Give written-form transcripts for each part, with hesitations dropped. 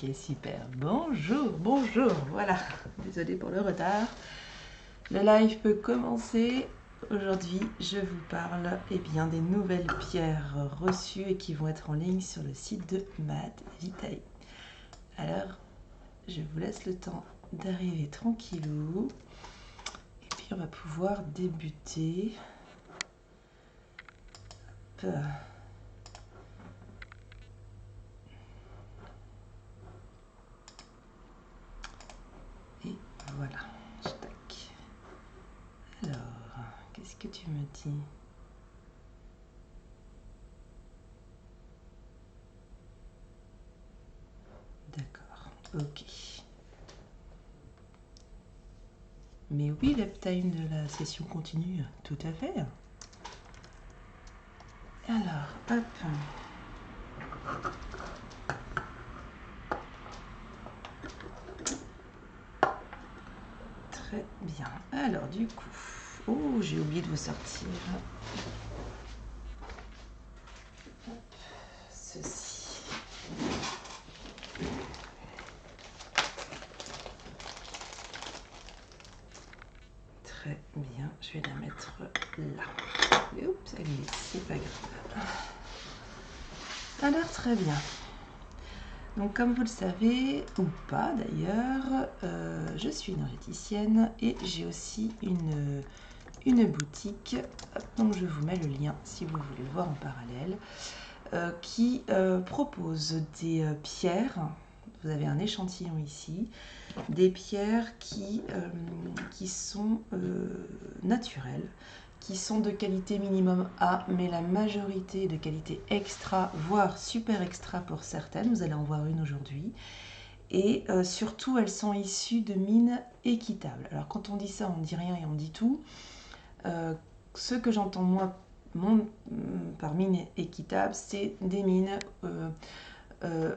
Ok, super. Bonjour, bonjour. Voilà, désolée pour le retard. Le live peut commencer. Aujourd'hui, je vous parle bien, des nouvelles pierres reçues et qui vont être en ligne sur le site de Mad Vitae. Alors, je vous laisse le temps d'arriver tranquillou. Et puis, on va pouvoir débuter. Hop. Et voilà, tac. Alors, qu'est-ce que tu me dis ? D'accord, ok. Mais oui, l'uptime de la session continue, tout à fait. Alors, hop. Très bien. Alors, du coup, oh, j'ai oublié de vous sortir. Hop, ceci. Très bien, je vais la mettre là. Oups, elle est, c'est pas grave. Alors, très bien. Donc, comme vous le savez, ou pas d'ailleurs, je suis énergéticienne et j'ai aussi une boutique, donc je vous mets le lien si vous voulez le voir en parallèle, qui propose des pierres. Vous avez un échantillon ici, des pierres qui sont naturelles, qui sont de qualité minimum A, mais la majorité de qualité extra, voire super extra pour certaines. Vous allez en voir une aujourd'hui. Et surtout, elles sont issues de mines équitables. Alors quand on dit ça, on dit rien et on dit tout. Ce que j'entends moi par mine équitable, c'est des mines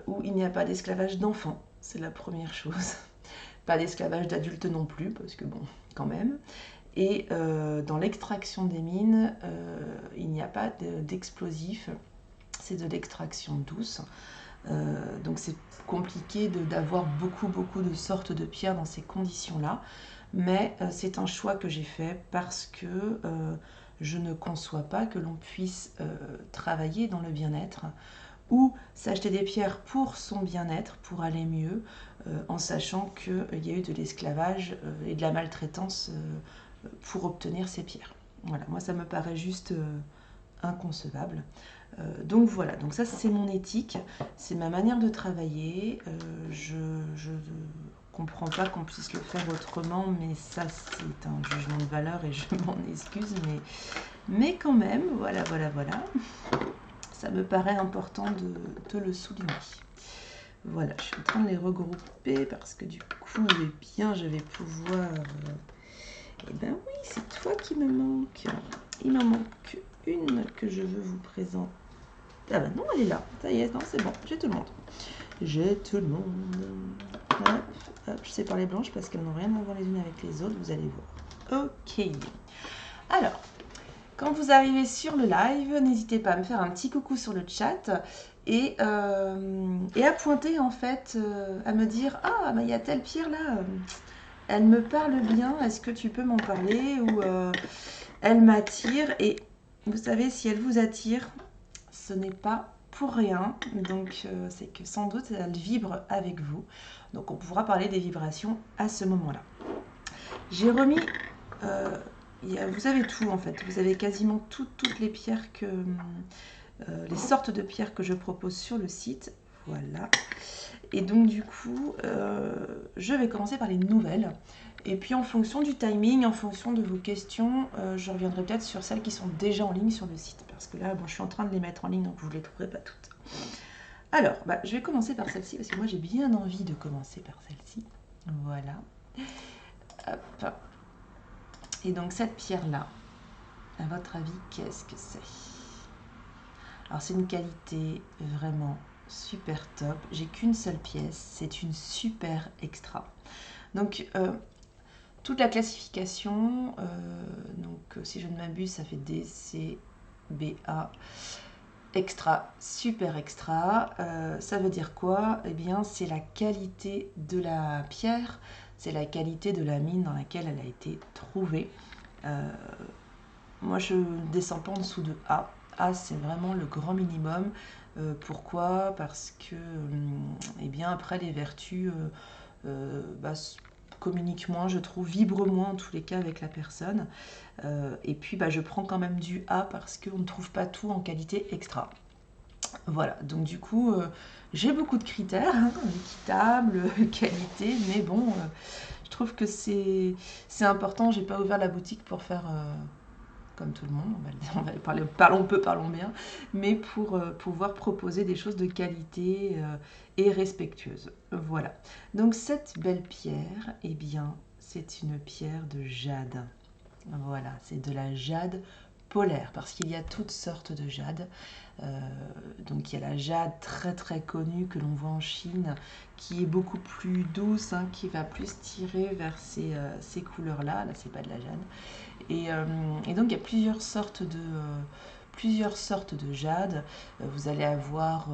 où il n'y a pas d'esclavage d'enfants. C'est la première chose. Pas d'esclavage d'adultes non plus, parce que bon, quand même. Et dans l'extraction des mines, il n'y a pas d'explosifs, c'est de l'extraction douce. Donc c'est compliqué d'avoir beaucoup de sortes de pierres dans ces conditions-là. Mais c'est un choix que j'ai fait parce que je ne conçois pas que l'on puisse travailler dans le bien-être ou s'acheter des pierres pour son bien-être, pour aller mieux, en sachant qu'il y a eu de l'esclavage et de la maltraitance pour obtenir ces pierres. Voilà, moi ça me paraît juste inconcevable. Donc voilà, donc ça c'est mon éthique, c'est ma manière de travailler. Je ne comprends pas qu'on puisse le faire autrement, mais ça c'est un jugement de valeur et je m'en excuse, mais quand même, voilà. Ça me paraît important de le souligner. Voilà, je suis en train de les regrouper parce que du coup, je vais pouvoir... Eh ben oui, c'est toi qui me manque. Il m'en manque une que je veux vous présenter. Ah ben non, elle est là. Ça y est, non, c'est bon, j'ai tout le monde. J'ai tout le monde. Hop, je sépare les blanches parce qu'elles n'ont rien à voir les unes avec les autres, vous allez voir. Ok. Alors, quand vous arrivez sur le live, n'hésitez pas à me faire un petit coucou sur le chat et à pointer en fait, à me dire « Ah, il y a telle pierre là, elle me parle bien, est-ce que tu peux m'en parler ?» ou elle m'attire. Et vous savez, si elle vous attire, ce n'est pas pour rien. Donc, c'est que sans doute, elle vibre avec vous. Donc, on pourra parler des vibrations à ce moment-là. J'ai remis... vous avez tout en fait. Vous avez quasiment toutes les pierres les sortes de pierres que je propose sur le site. Voilà. Et donc, du coup, je vais commencer par les nouvelles. Et puis en fonction du timing, en fonction de vos questions, je reviendrai peut-être sur celles qui sont déjà en ligne sur le site. Parce que là, bon, je suis en train de les mettre en ligne, donc vous ne les trouverez pas toutes. Alors, je vais commencer par celle-ci, parce que moi j'ai bien envie de commencer par celle-ci. Voilà. Hop. Et donc cette pierre-là, à votre avis, qu'est-ce que c'est ? Alors c'est une qualité vraiment super top. J'ai qu'une seule pièce, c'est une super extra. Donc toute la classification, donc si je ne m'abuse, ça fait D, C, B, A. extra, super extra. Ça veut dire quoi? Eh bien, c'est la qualité de la pierre, c'est la qualité de la mine dans laquelle elle a été trouvée. Moi, je ne descends pas en dessous de A. A, c'est vraiment le grand minimum. Pourquoi? Parce que, eh bien, après, les vertus bah, communiquent moins, je trouve, vibrent moins en tous les cas avec la personne. Et puis, bah, je prends quand même du A parce qu'on ne trouve pas tout en qualité extra. Voilà, donc du coup, j'ai beaucoup de critères, hein, équitable, qualité, mais bon, je trouve que c'est important. J'ai pas ouvert la boutique pour faire comme tout le monde, on va le dire, on va parler, parlons peu, parlons bien, mais pour pouvoir proposer des choses de qualité et respectueuses. Voilà. Donc cette belle pierre, eh bien, c'est une pierre de jade. Voilà, c'est de la jade polaire, parce qu'il y a toutes sortes de jade. Donc il y a la jade très très connue que l'on voit en Chine, qui est beaucoup plus douce, hein, qui va plus tirer vers ces couleurs-là. Là, c'est pas de la jade. Et donc il y a plusieurs sortes de jade. Vous allez avoir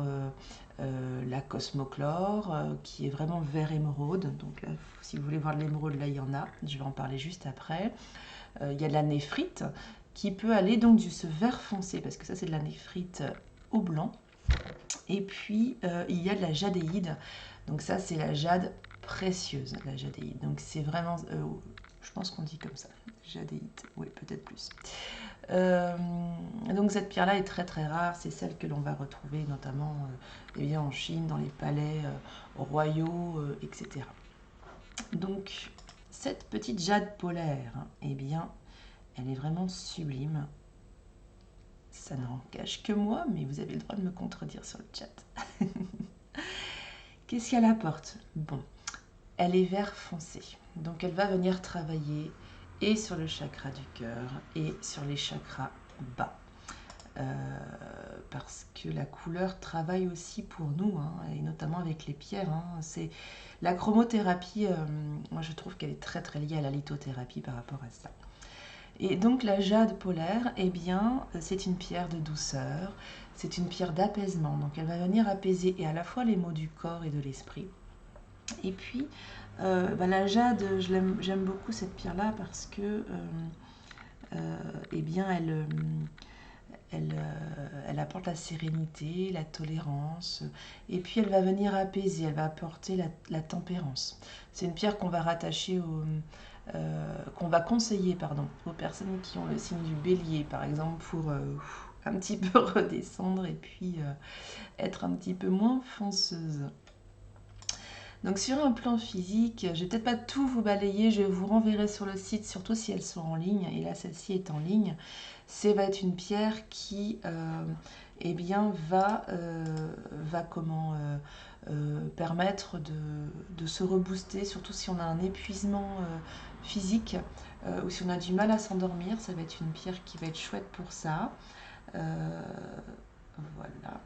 la Cosmochlore, qui est vraiment vert émeraude. Donc là, si vous voulez voir de l'émeraude, là il y en a. Je vais en parler juste après. Il y a de la néphrite qui peut aller donc de ce vert foncé, parce que ça c'est de la néphrite au blanc. Et puis il y a de la jadéide. Donc ça c'est la jade précieuse, la jadéide. Donc c'est vraiment, je pense qu'on dit comme ça, jadéite, oui peut-être plus. Donc cette pierre-là est très très rare, c'est celle que l'on va retrouver notamment eh bien, en Chine, dans les palais royaux, etc. Donc cette petite jade polaire, hein, eh bien, elle est vraiment sublime. Ça n'en cache que moi, mais vous avez le droit de me contredire sur le chat. Qu'est-ce qu'elle apporte? Bon, elle est vert foncé, donc elle va venir travailler et sur le chakra du cœur et sur les chakras bas. Parce que la couleur travaille aussi pour nous, hein, et notamment avec les pierres. Hein. C'est la chromothérapie, moi je trouve qu'elle est très très liée à la lithothérapie par rapport à ça. Et donc la jade polaire, eh bien, c'est une pierre de douceur, c'est une pierre d'apaisement. Donc elle va venir apaiser et à la fois les maux du corps et de l'esprit. Et puis la jade, j'aime beaucoup cette pierre-là parce que eh bien, elle apporte la sérénité, la tolérance, et puis elle va venir apaiser, elle va apporter la tempérance. C'est une pierre qu'on va rattacher qu'on va conseiller aux personnes qui ont le signe du bélier, par exemple, pour un petit peu redescendre et puis être un petit peu moins fonceuse. Donc sur un plan physique, je vais peut-être pas tout vous balayer, je vous renverrai sur le site, surtout si elles sont en ligne, et là celle-ci est en ligne. Va être une pierre qui eh bien, va permettre de se rebooster, surtout si on a un épuisement physique ou si on a du mal à s'endormir. Ça va être une pierre qui va être chouette pour ça. Voilà.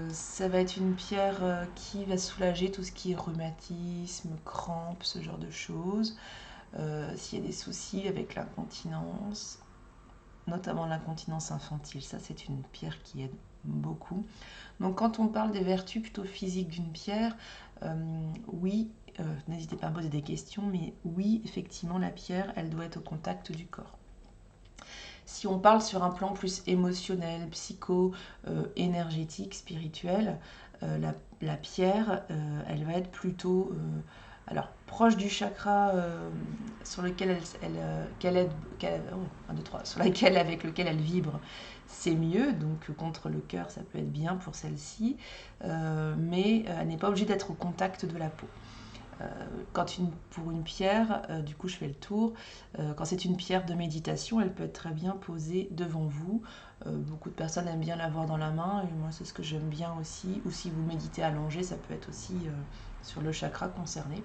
Ça va être une pierre qui va soulager tout ce qui est rhumatisme, crampes, ce genre de choses. S'il y a des soucis avec l'incontinence, notamment l'incontinence infantile, ça c'est une pierre qui aide beaucoup. Donc quand on parle des vertus plutôt physiques d'une pierre, oui, n'hésitez pas à me poser des questions, mais oui, effectivement, la pierre, elle doit être au contact du corps. Si on parle sur un plan plus émotionnel, psycho, énergétique, spirituel, la pierre, elle va être plutôt alors, proche du chakra sur lequel avec lequel elle vibre, c'est mieux. Donc contre le cœur, ça peut être bien pour celle-ci, mais elle n'est pas obligée d'être au contact de la peau. Pour une pierre, du coup je fais le tour, quand c'est une pierre de méditation, elle peut être très bien posée devant vous. Beaucoup de personnes aiment bien l'avoir dans la main, et moi c'est ce que j'aime bien aussi. Ou si vous méditez allongé, ça peut être aussi sur le chakra concerné.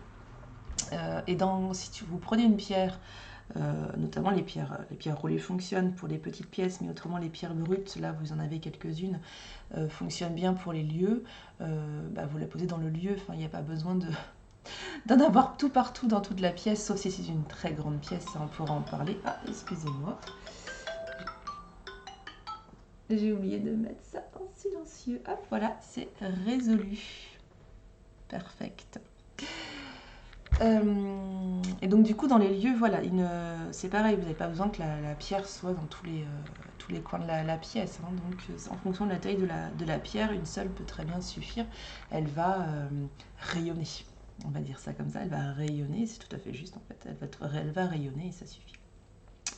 Si vous prenez une pierre, notamment les pierres roulées fonctionnent pour les petites pièces, mais autrement les pierres brutes, là vous en avez quelques-unes, fonctionnent bien pour les lieux. Vous la posez dans le lieu, il n'y a pas besoin d'en avoir tout partout dans toute la pièce, sauf si c'est une très grande pièce, ça on pourra en parler. Ah, excusez-moi. J'ai oublié de mettre ça en silencieux. Hop, voilà, c'est résolu. Perfect. Et donc du coup dans les lieux, voilà, c'est pareil, vous n'avez pas besoin que la pierre soit dans tous les coins de la pièce. Hein. Donc en fonction de la taille de la pierre, une seule peut très bien suffire. Elle va rayonner, on va dire ça comme ça, elle va rayonner, c'est tout à fait juste en fait, elle va rayonner et ça suffit.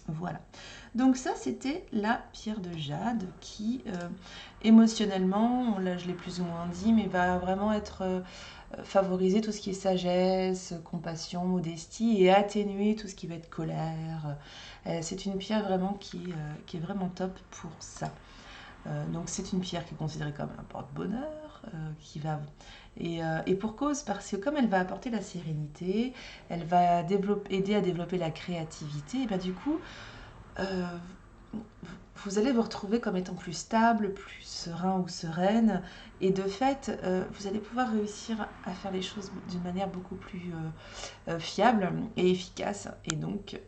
Voilà, donc ça c'était la pierre de jade qui émotionnellement, là je l'ai plus ou moins dit, mais va vraiment être favoriser tout ce qui est sagesse, compassion, modestie et atténuer tout ce qui va être colère. C'est une pierre vraiment qui est vraiment top pour ça. Donc c'est une pierre qui est considérée comme un porte-bonheur, et pour cause, parce que comme elle va apporter la sérénité, elle va aider à développer la créativité, et bien du coup, vous allez vous retrouver comme étant plus stable, plus serein ou sereine, et de fait, vous allez pouvoir réussir à faire les choses d'une manière beaucoup plus fiable et efficace, et donc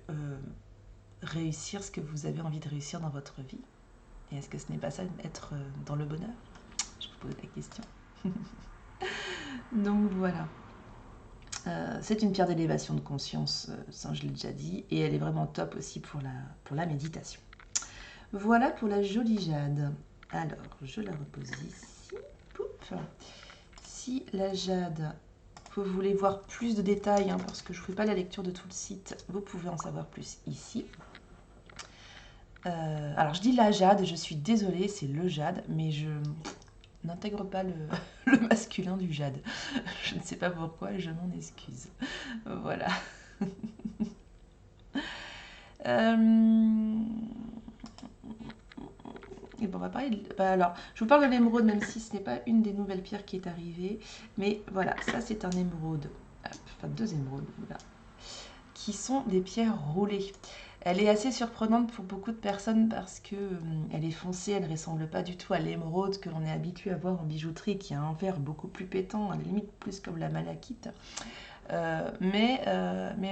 réussir ce que vous avez envie de réussir dans votre vie. Et est-ce que ce n'est pas ça, être dans le bonheur? Je vous pose la question. Donc voilà. C'est une pierre d'élévation de conscience, ça je l'ai déjà dit, et elle est vraiment top aussi pour la méditation. Voilà pour la jolie jade. Alors, je la repose ici. Poup. Si la jade, vous voulez voir plus de détails, hein, parce que je ne fais pas la lecture de tout le site, vous pouvez en savoir plus ici. Alors, je dis la jade, je suis désolée, c'est le jade, mais je n'intègre pas le masculin du jade. Je ne sais pas pourquoi, je m'en excuse. Voilà. Et bon, on va parler alors, je vous parle de l'émeraude, même si ce n'est pas une des nouvelles pierres qui est arrivée. Mais voilà, ça c'est un émeraude. Enfin, deux émeraudes, voilà. Qui sont des pierres roulées. Elle est assez surprenante pour beaucoup de personnes parce que elle est foncée, elle ne ressemble pas du tout à l'émeraude que l'on est habitué à voir en bijouterie, qui a un verre beaucoup plus pétant, à la limite plus comme la malachite. Mais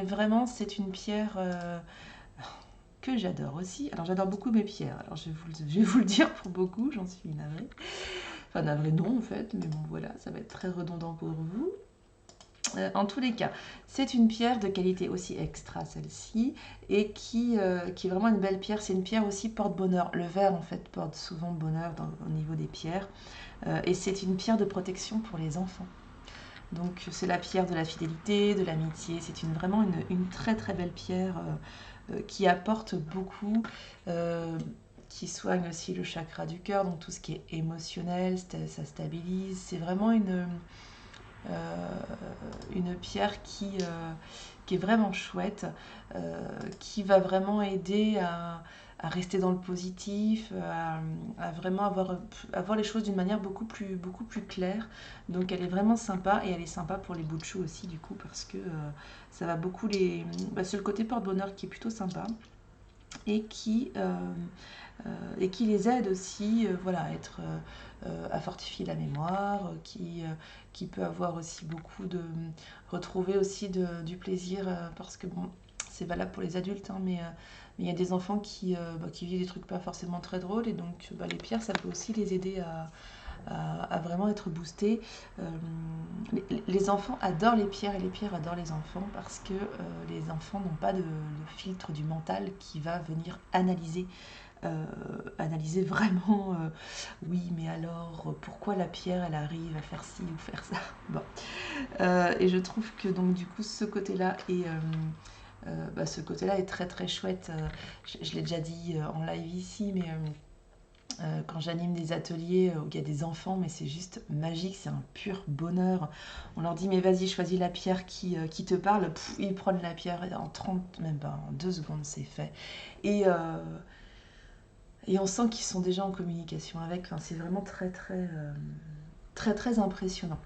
vraiment, c'est une pierre que j'adore aussi. Alors j'adore beaucoup mes pierres, alors je vais vous le dire pour beaucoup, j'en suis navrée. Enfin navrée non en fait, mais bon voilà, ça va être très redondant pour vous. En tous les cas, c'est une pierre de qualité aussi extra celle-ci, et qui est vraiment une belle pierre. C'est une pierre aussi porte-bonheur. Le verre en fait porte souvent bonheur au niveau des pierres, et c'est une pierre de protection pour les enfants. Donc c'est la pierre de la fidélité, de l'amitié, c'est vraiment une très très belle pierre qui apporte beaucoup, qui soigne aussi le chakra du cœur, donc tout ce qui est émotionnel, ça stabilise. C'est vraiment une pierre qui est vraiment chouette, qui va vraiment aider à rester dans le positif, à vraiment avoir les choses d'une manière beaucoup plus claire. Donc elle est vraiment sympa, et elle est sympa pour les bouts de chou aussi du coup, parce que ça va beaucoup c'est le côté porte-bonheur qui est plutôt sympa, et qui les aide aussi voilà, à fortifier la mémoire, qui peut avoir aussi beaucoup de retrouver aussi du plaisir, parce que bon, c'est valable pour les adultes, hein, mais il y a des enfants qui vivent des trucs pas forcément très drôles, et donc les pierres ça peut aussi les aider à vraiment être boostés. Les enfants adorent les pierres, et les pierres adorent les enfants, parce que les enfants n'ont pas de filtre du mental qui va venir analyser vraiment, oui mais alors pourquoi la pierre elle arrive à faire ci ou faire ça. Bon. Et je trouve que donc du coup ce côté-là est très très chouette. Je l'ai déjà dit en live ici, mais quand j'anime des ateliers où il y a des enfants, mais c'est juste magique, c'est un pur bonheur. On leur dit mais vas-y, choisis la pierre qui te parle. Ils prennent la pierre et en 30, même pas en 2 secondes c'est fait. Et on sent qu'ils sont déjà en communication avec. Enfin, c'est vraiment très très impressionnant.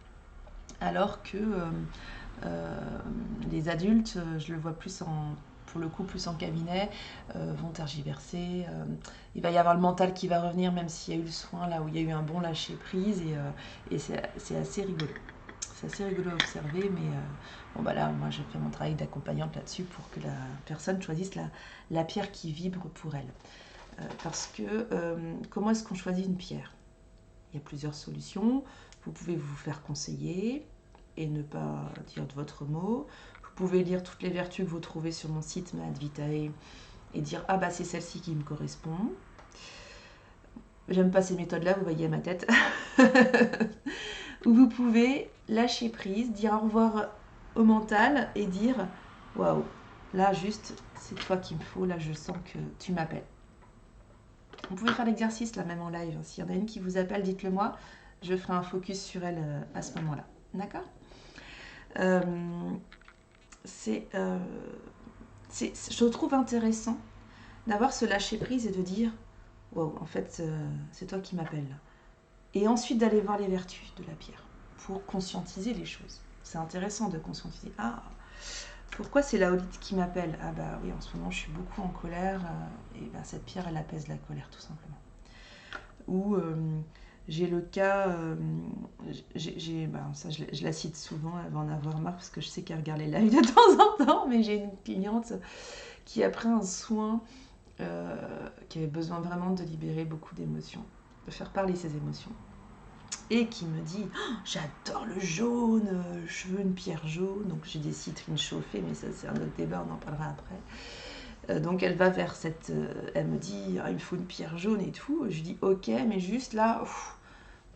Alors que les adultes, je le vois pour le coup plus en cabinet, vont tergiverser. Il va y avoir le mental qui va revenir, même s'il y a eu le soin, là où il y a eu un bon lâcher prise, et c'est assez rigolo. C'est assez rigolo à observer, mais bon bah là, moi je fais mon travail d'accompagnante là-dessus pour que la personne choisisse la pierre qui vibre pour elle. Parce que comment est-ce qu'on choisit une pierre? Il y a plusieurs solutions. Vous pouvez vous faire conseiller et ne pas dire de votre mot. Vous pouvez lire toutes les vertus que vous trouvez sur mon site Mahad Vitae et dire ah bah c'est celle-ci qui me correspond. J'aime pas ces méthodes-là, vous voyez ma tête. Ou vous pouvez lâcher prise, dire au revoir au mental et dire waouh, là juste c'est toi qu'il me faut, là je sens que tu m'appelles. Vous pouvez faire l'exercice là même en live. S'il y en a une qui vous appelle, dites-le moi. Je ferai un focus sur elle à ce moment-là. D'accord ? Je trouve intéressant d'avoir ce lâcher prise et de dire waouh, en fait c'est toi qui m'appelles. Et ensuite d'aller voir les vertus de la pierre pour conscientiser les choses. C'est intéressant de conscientiser. Ah, pourquoi c'est la holite qui m'appelle? Ah bah oui, en ce moment je suis beaucoup en colère et bah, cette pierre elle apaise la colère tout simplement. Ou j'ai le cas, ça je la cite souvent, elle va en avoir marre parce que je sais qu'elle regarde les lives de temps en temps, mais j'ai une cliente qui a pris un soin, qui avait besoin vraiment de libérer beaucoup d'émotions, de faire parler ses émotions. Et qui me dit oh, j'adore le jaune, je veux une pierre jaune. Donc j'ai des citrines chauffées, mais ça c'est un autre débat, on en parlera après. Donc elle va vers cette. Elle me dit ah, il me faut une pierre jaune et tout. Je dis ok, mais juste là,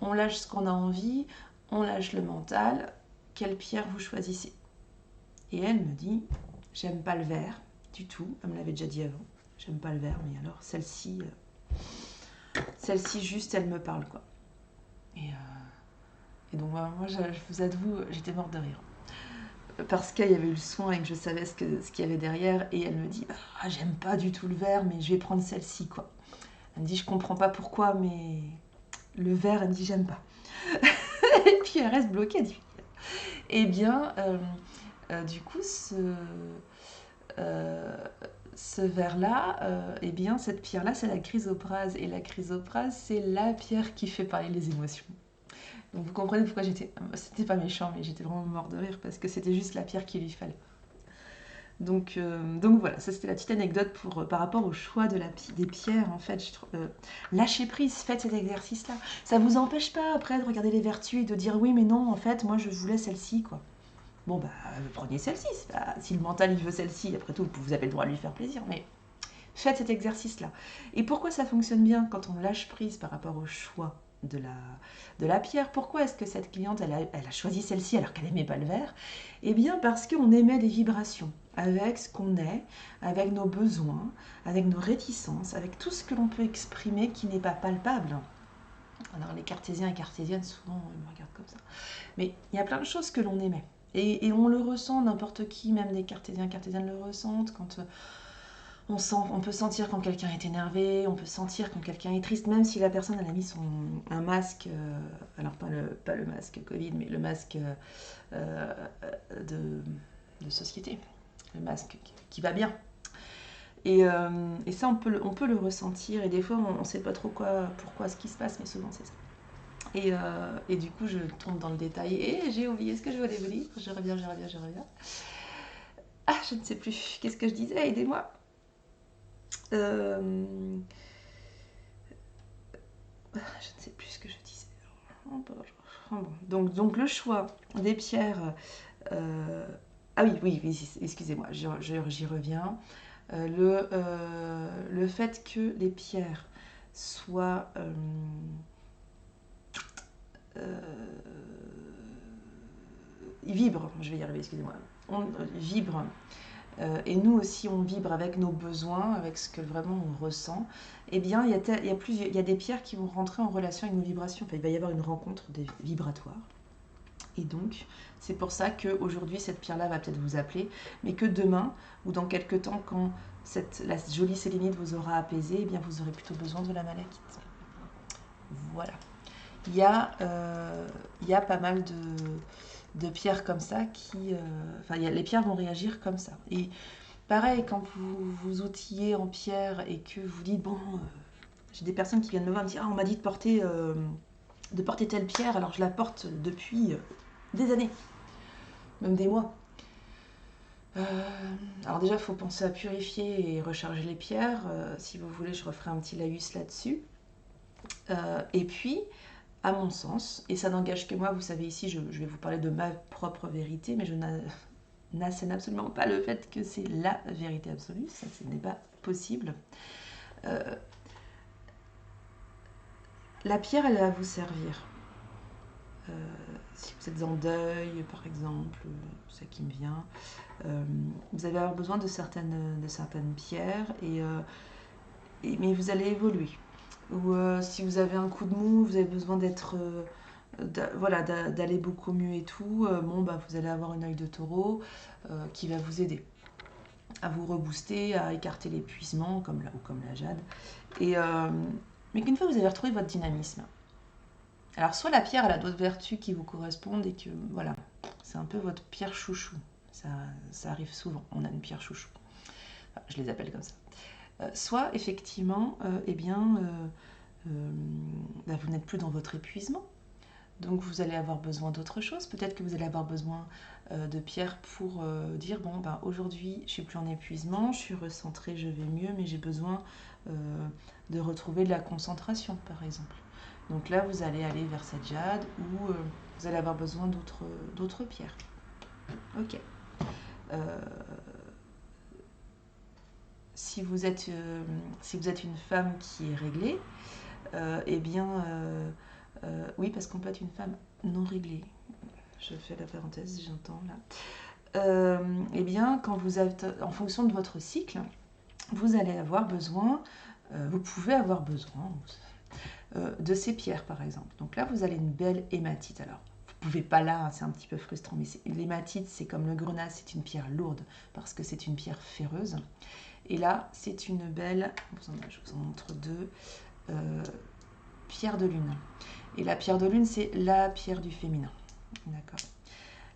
on lâche ce qu'on a envie, on lâche le mental. Quelle pierre vous choisissez? Et elle me dit j'aime pas le vert du tout. Elle me l'avait déjà dit avant. J'aime pas le vert, mais alors celle-ci juste elle me parle quoi. Et donc moi, je vous avoue, j'étais morte de rire. Parce qu'il y avait eu le soin et que je savais ce qu'il y avait derrière. Et elle me dit, ah, j'aime pas du tout le vert, mais je vais prendre celle-ci, quoi. Elle me dit, je comprends pas pourquoi, mais le vert, elle me dit, j'aime pas. Et puis elle reste bloquée, elle dit. Eh bien, du coup, ce verre-là, eh bien, cette pierre-là, c'est la chrysoprase. Et la chrysoprase, c'est la pierre qui fait parler les émotions. Donc vous comprenez pourquoi c'était pas méchant, mais j'étais vraiment mort de rire parce que c'était juste la pierre qu'il lui fallait. Donc voilà, ça c'était la petite anecdote par rapport au choix des pierres en fait. Lâchez prise, faites cet exercice-là. Ça vous empêche pas après de regarder les vertus et de dire oui mais non en fait moi je voulais celle-ci quoi. Bon bah prenez celle-ci, si le mental il veut celle-ci, après tout vous avez le droit de lui faire plaisir, mais faites cet exercice-là. Et pourquoi ça fonctionne bien quand on lâche prise par rapport au choix de la pierre? Pourquoi est-ce que cette cliente elle a choisi celle-ci alors qu'elle n'aimait pas le vert? Eh bien parce qu'on émet des vibrations avec ce qu'on est, avec nos besoins, avec nos réticences, avec tout ce que l'on peut exprimer qui n'est pas palpable. Alors les cartésiens et cartésiennes souvent ils me regardent comme ça, mais il y a plein de choses que l'on émet et on le ressent, n'importe qui, même des cartésiens et cartésiennes le ressentent quand on peut sentir quand quelqu'un est énervé, on peut sentir quand quelqu'un est triste, même si la personne elle a mis un masque, alors pas le masque Covid, mais le masque de société, le masque qui va bien. Et ça, on peut le ressentir, et des fois, on ne sait pas trop pourquoi ce qui se passe, mais souvent c'est ça. Et du coup, je tombe dans le détail, et j'ai oublié ce que je voulais vous dire, je reviens. Ah, je ne sais plus, qu'est-ce que je disais, aidez-moi. Je ne sais plus ce que je disais. Donc le choix des pierres. Ah oui, excusez-moi, j'y reviens. Le fait que les pierres soient ils vibrent, je vais y arriver, excusez-moi. On vibre. Et nous aussi on vibre avec nos besoins, avec ce que vraiment on ressent, eh bien il y a des pierres qui vont rentrer en relation avec nos vibrations. Enfin, il va y avoir une rencontre vibratoire. Et donc c'est pour ça qu'aujourd'hui cette pierre-là va peut-être vous appeler, mais que demain ou dans quelques temps, quand la jolie sélénite vous aura apaisé, eh bien vous aurez plutôt besoin de la malachite. Voilà. Il y a pas mal de pierres comme ça les pierres vont réagir comme ça. Et pareil, quand vous vous outillez en pierre et que vous dites j'ai des personnes qui viennent me voir et me dire on m'a dit de porter telle pierre, alors je la porte depuis des années, même des mois. Alors déjà, il faut penser à purifier et recharger les pierres. Si vous voulez, je referai un petit laïus là-dessus. Et puis, à mon sens, et ça n'engage que moi, vous savez ici, je vais vous parler de ma propre vérité, mais je n'assène absolument pas le fait que c'est la vérité absolue, ça ce n'est pas possible. La pierre, elle va vous servir. Si vous êtes en deuil, par exemple, c'est ça qui me vient, vous allez avoir besoin de certaines pierres, mais vous allez évoluer. Ou si vous avez un coup de mou, vous avez besoin voilà, d'aller beaucoup mieux et tout, bon, bah, vous allez avoir une œil de taureau qui va vous aider à vous rebooster, à écarter l'épuisement, comme la jade. Mais qu'une fois vous avez retrouvé votre dynamisme, alors soit la pierre elle a d'autres vertus qui vous correspondent et que voilà, c'est un peu votre pierre chouchou. Ça arrive souvent, on a une pierre chouchou. Enfin, je les appelle comme ça. Soit effectivement, bah, vous n'êtes plus dans votre épuisement. Donc vous allez avoir besoin d'autre chose. Peut-être que vous allez avoir besoin de pierres pour dire bon ben aujourd'hui je suis plus en épuisement, je suis recentrée, je vais mieux, mais j'ai besoin de retrouver de la concentration par exemple. Donc là vous allez aller vers cette jade ou vous allez avoir besoin d'autres pierres. Ok. Si vous êtes une femme qui est réglée, eh bien oui, parce qu'on peut être une femme non réglée. Je fais la parenthèse, j'entends là. Eh bien, quand vous êtes en fonction de votre cycle, vous allez avoir besoin, vous pouvez avoir besoin de ces pierres par exemple. Donc là, vous avez une belle hématite. Alors, vous pouvez pas là, hein, c'est un petit peu frustrant, mais l'hématite, c'est comme le grenat, c'est une pierre lourde parce que c'est une pierre ferreuse. Et là, c'est une belle, je vous en montre deux, pierre de lune. Et la pierre de lune, c'est la pierre du féminin. D'accord.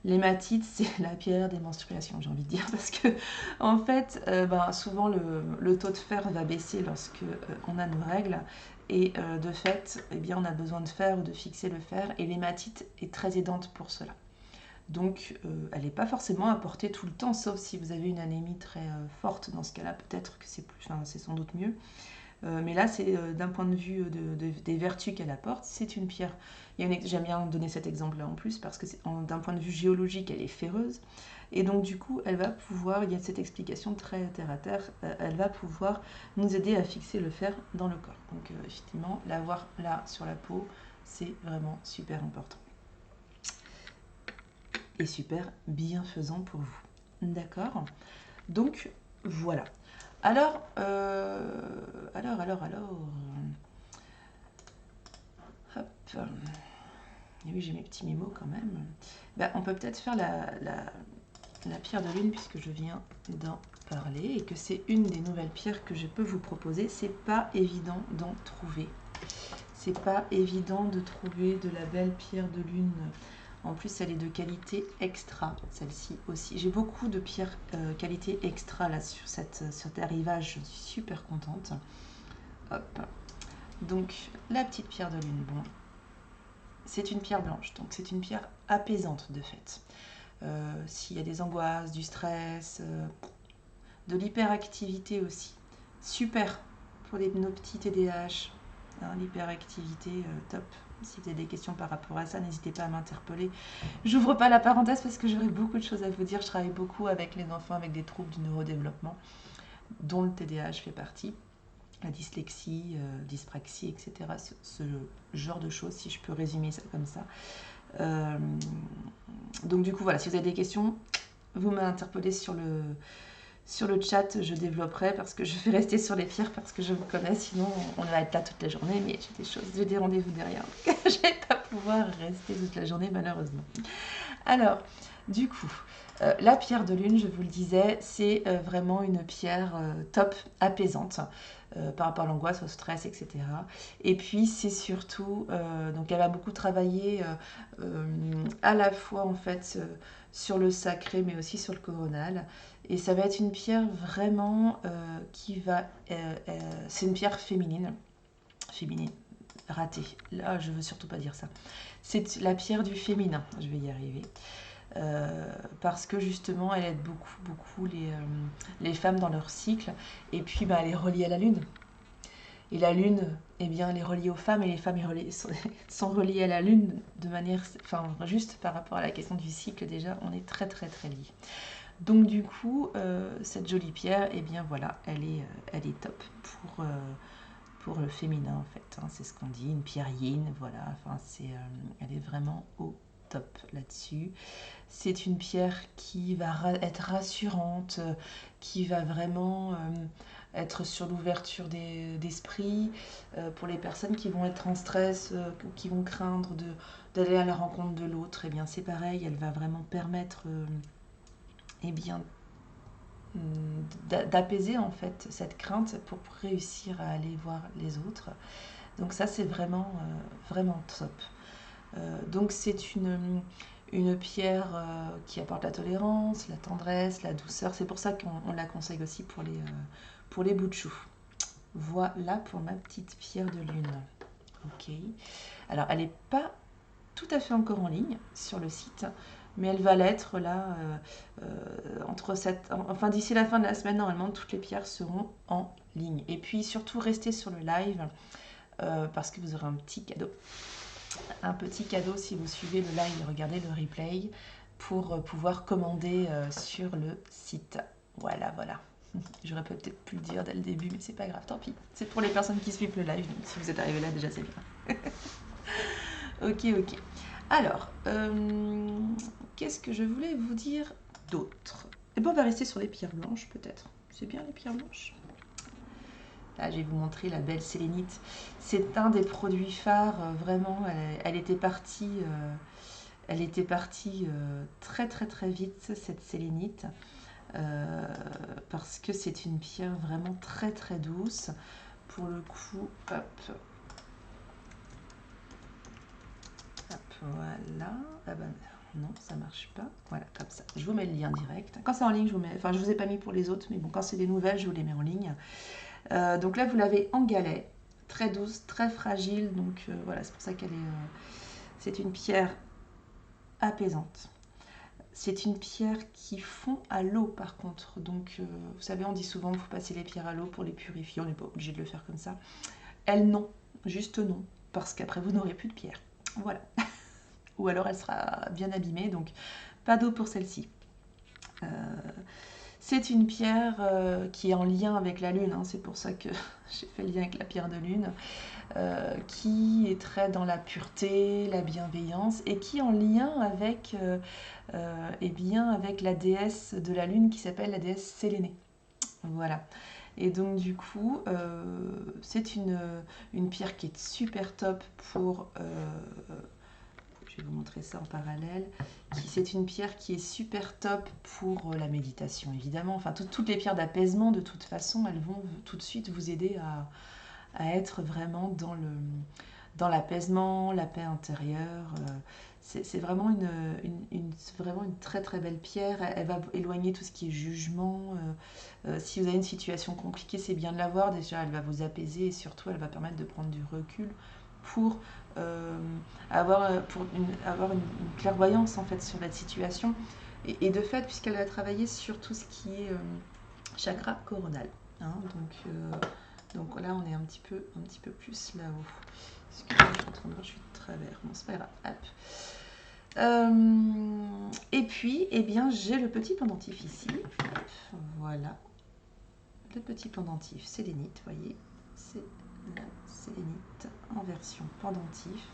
L'hématite, c'est la pierre des menstruations, j'ai envie de dire, parce que en fait, souvent le taux de fer va baisser lorsque on a nos règles, et de fait, eh bien, on a besoin de fer ou de fixer le fer, et l'hématite est très aidante pour cela. Donc, elle n'est pas forcément apportée tout le temps, sauf si vous avez une anémie très forte. Dans ce cas-là, peut-être que c'est sans doute mieux. Mais là, c'est d'un point de vue des vertus qu'elle apporte, c'est une pierre. J'aime bien donner cet exemple-là en plus, parce que d'un point de vue géologique, elle est ferreuse. Et donc, du coup, elle va pouvoir, il y a cette explication très terre-à-terre, elle va pouvoir nous aider à fixer le fer dans le corps. Donc, effectivement, l'avoir là sur la peau, c'est vraiment super important. Et super bienfaisant pour vous. D'accord? Donc, voilà. Alors. Hop. Et oui, j'ai mes petits mémos quand même. On peut peut-être faire la pierre de lune, puisque je viens d'en parler, et que c'est une des nouvelles pierres que je peux vous proposer. C'est pas évident d'en trouver. C'est pas évident de trouver de la belle pierre de lune. En plus, elle est de qualité extra, celle-ci aussi. J'ai beaucoup de pierres qualité extra là sur cet arrivage. Je suis super contente. Hop. Donc, la petite pierre de lune, bon, c'est une pierre blanche, donc c'est une pierre apaisante de fait. S'il y a des angoisses, du stress, de l'hyperactivité aussi. Super pour nos petits TDAH. Hein, l'hyperactivité, top. Si vous avez des questions par rapport à ça, n'hésitez pas à m'interpeller. J'ouvre pas la parenthèse parce que j'aurais beaucoup de choses à vous dire. Je travaille beaucoup avec les enfants avec des troubles du neurodéveloppement, dont le TDAH fait partie, la dyslexie, dyspraxie, etc. Ce genre de choses, si je peux résumer ça comme ça. Donc du coup, voilà, si vous avez des questions, vous m'interpellez sur le chat, je développerai parce que je vais rester sur les pierres parce que je vous connais, sinon on va être là toute la journée, mais j'ai des rendez-vous derrière, donc je vais pas pouvoir rester toute la journée malheureusement. Alors, du coup, la pierre de lune, je vous le disais, c'est vraiment une pierre top, apaisante par rapport à l'angoisse, au stress, etc. Et puis c'est surtout, donc elle va beaucoup travailler à la fois en fait sur le sacré, mais aussi sur le coronal. Et ça va être une pierre vraiment qui va, c'est une pierre féminine, ratée. Là, je veux surtout pas dire ça. C'est la pierre du féminin, je vais y arriver. parce que justement elle aide beaucoup les femmes dans leur cycle, et puis elle est reliée à la lune. Et la lune, eh bien, elle est reliée aux femmes, et les femmes sont reliées à la lune de manière, enfin, juste par rapport à la question du cycle, déjà, on est très liés. Donc du coup, cette jolie pierre, eh bien voilà, elle est top pour le féminin en fait. Hein, c'est ce qu'on dit, une pierre yin, voilà. Enfin, elle est vraiment au top là-dessus. C'est une pierre qui va être rassurante, qui va vraiment être sur l'ouverture d'esprit pour les personnes qui vont être en stress, ou qui vont craindre d'aller à la rencontre de l'autre. Eh bien, c'est pareil, elle va vraiment permettre eh bien, d'apaiser en fait cette crainte pour réussir à aller voir les autres. Donc ça, c'est vraiment top. Donc c'est une pierre qui apporte la tolérance, la tendresse, la douceur. C'est pour ça qu'on la conseille aussi pour les bouts de chou. Voilà pour ma petite pierre de lune. Ok. Alors, elle n'est pas tout à fait encore en ligne sur le site, mais elle va l'être là enfin d'ici la fin de la semaine. Normalement, toutes les pierres seront en ligne. Et puis surtout, restez sur le live parce que vous aurez un petit cadeau. Un petit cadeau si vous suivez le live et regardez le replay pour pouvoir commander sur le site. Voilà. J'aurais peut-être pu le dire dès le début, mais c'est pas grave, tant pis. C'est pour les personnes qui suivent le live, donc si vous êtes arrivé là, déjà c'est bien. Ok. Alors, qu'est-ce que je voulais vous dire d'autre? Et bon, on va rester sur les pierres blanches peut-être. C'est bien les pierres blanches. Là, je vais vous montrer la belle sélénite. C'est un des produits phares, vraiment. Elle était partie très vite, cette sélénite. Parce que c'est une pierre vraiment très douce. Pour le coup, hop, voilà. Ah ben, non, ça marche pas. Voilà, comme ça. Je vous mets le lien direct. Quand c'est en ligne, je vous mets. Enfin, je vous ai pas mis pour les autres, mais bon, quand c'est des nouvelles, je vous les mets en ligne. Donc là, vous l'avez en galet, très douce, très fragile. Donc voilà, c'est pour ça qu'elle est. C'est une pierre apaisante. C'est une pierre qui fond à l'eau par contre. Donc vous savez, on dit souvent qu'il faut passer les pierres à l'eau pour les purifier. On n'est pas obligé de le faire comme ça. Elle, non. Juste non. Parce qu'après, vous n'aurez plus de pierre. Voilà. Ou alors elle sera bien abîmée. Donc pas d'eau pour celle-ci. C'est une pierre qui est en lien avec la lune. Hein. C'est pour ça que j'ai fait le lien avec la pierre de lune. Qui est très dans la pureté, la bienveillance, et qui est en lien avec, avec la déesse de la lune qui s'appelle la déesse Sélénée. Voilà. Et donc du coup, c'est une pierre qui est super top pour... je vais vous montrer ça en parallèle. C'est une pierre qui est super top pour la méditation, évidemment. Enfin, toutes les pierres d'apaisement, de toute façon, elles vont tout de suite vous aider à être vraiment dans l'apaisement, la paix intérieure. C'est vraiment vraiment une très belle pierre. Elle va éloigner tout ce qui est jugement. Si vous avez une situation compliquée, c'est bien de la voir. Déjà, elle va vous apaiser et surtout, elle va permettre de prendre du recul pour avoir une clairvoyance en fait sur la situation. Et de fait, puisqu'elle va travailler sur tout ce qui est chakra coronal. Hein, donc là, on est un petit peu plus là-haut. Excusez-moi, je suis en train de voir, je suis de travers. Bon, c'est pas grave. Hop. Et puis, eh bien, j'ai le petit pendentif ici. Voilà. Le petit pendentif sélénite, vous voyez. C'est la sélénite en version pendentif,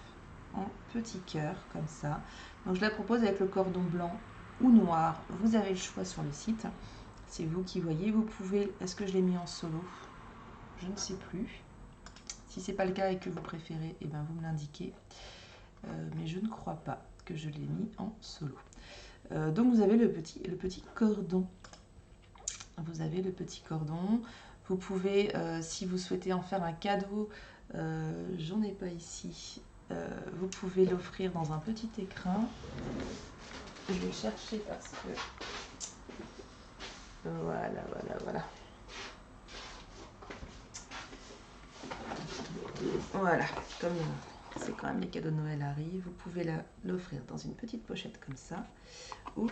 en petit cœur, comme ça. Donc, je la propose avec le cordon blanc ou noir. Vous avez le choix sur le site. C'est vous qui voyez. Vous pouvez... Est-ce que je l'ai mis en solo ? Je ne sais plus. Si ce n'est pas le cas et que vous préférez, eh ben vous me l'indiquez. Mais je ne crois pas que je l'ai mis en solo. Donc vous avez le petit cordon. Vous avez le petit cordon. Vous pouvez, si vous souhaitez en faire un cadeau, j'en ai pas ici. Vous pouvez l'offrir dans un petit écrin. Je vais chercher parce que... Voilà. Voilà, comme c'est quand même les cadeaux de Noël arrivent, vous pouvez l'offrir dans une petite pochette comme ça, ou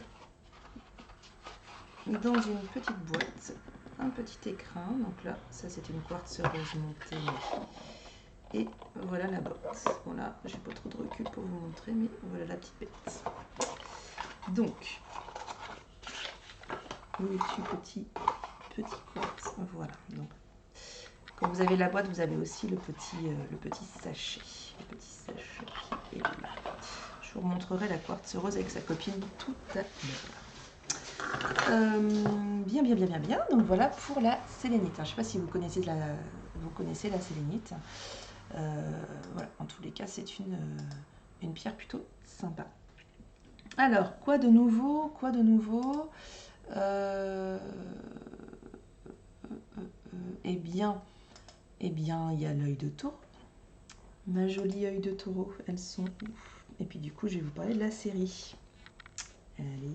dans une petite boîte un petit écrin. Donc là, ça c'est une quartz rose montée. Et voilà la boîte. Voilà, j'ai pas trop de recul pour vous montrer, mais voilà la petite bête. Donc, petit quartz. Voilà. Donc, quand vous avez la boîte, vous avez aussi le petit sachet. Le petit sachet qui est là. Je vous remontrerai la quartz rose avec sa copine tout à l'heure. Bien. Donc voilà pour la sélénite. Je ne sais pas si vous connaissez la sélénite. Voilà, en tous les cas, c'est une pierre plutôt sympa. Alors, quoi de nouveau? Eh bien, il y a l'œil de taureau. Ma jolie œil de taureau, elles sont ouf. Et puis du coup, je vais vous parler de la série. Elle est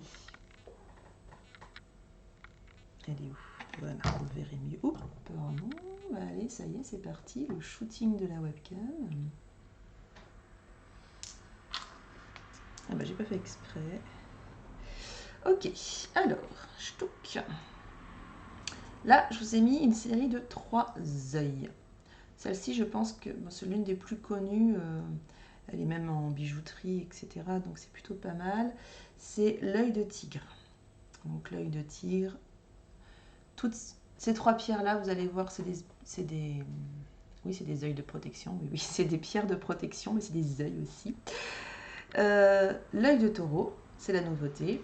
où? Voilà, vous verrez mieux. Oups, pardon. Allez, ça y est, c'est parti. Le shooting de la webcam. Ah bah, j'ai pas fait exprès. Ok, alors, ch'touk. Là, je vous ai mis une série de 3 œils. Celle-ci, je pense que bon, c'est l'une des plus connues. Elle est même en bijouterie, etc. Donc c'est plutôt pas mal. C'est l'œil de tigre. Donc l'œil de tigre. Toutes ces 3 pierres-là, vous allez voir, c'est des œils de protection. Oui, c'est des pierres de protection, mais c'est des œils aussi. L'œil de taureau, c'est la nouveauté.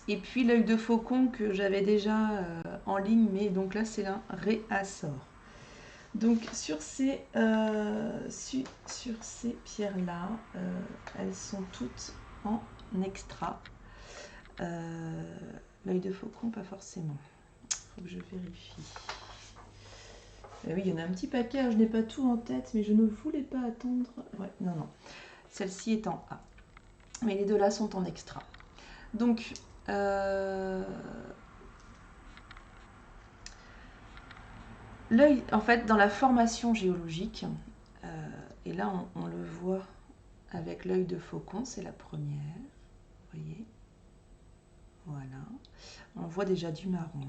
Et puis l'œil de faucon que j'avais déjà en ligne, mais donc là c'est un réassort. Donc sur ces pierres-là, elles sont toutes en extra. L'œil de faucon, pas forcément. Il faut que je vérifie. Oui, il y en a un petit paquet, je n'ai pas tout en tête, mais je ne voulais pas attendre. Ouais, non. Celle-ci est en A. Mais les deux là sont en extra. Donc, l'œil, en fait, dans la formation géologique, et là on le voit avec l'œil de faucon, c'est la première, vous voyez, voilà, on voit déjà du marron,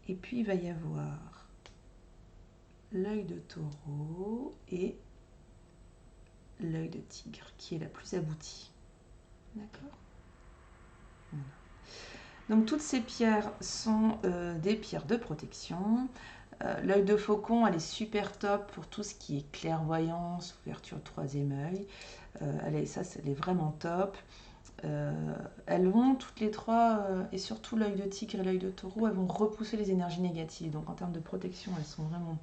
et puis il va y avoir l'œil de taureau et l'œil de tigre, qui est la plus aboutie, d'accord. Voilà. Donc toutes ces pierres sont des pierres de protection. L'œil de faucon, elle est super top pour tout ce qui est clairvoyance, ouverture de troisième œil. Elle est vraiment top. Elles vont toutes les 3, et surtout l'œil de tigre et l'œil de taureau, elles vont repousser les énergies négatives. Donc en termes de protection, elles sont vraiment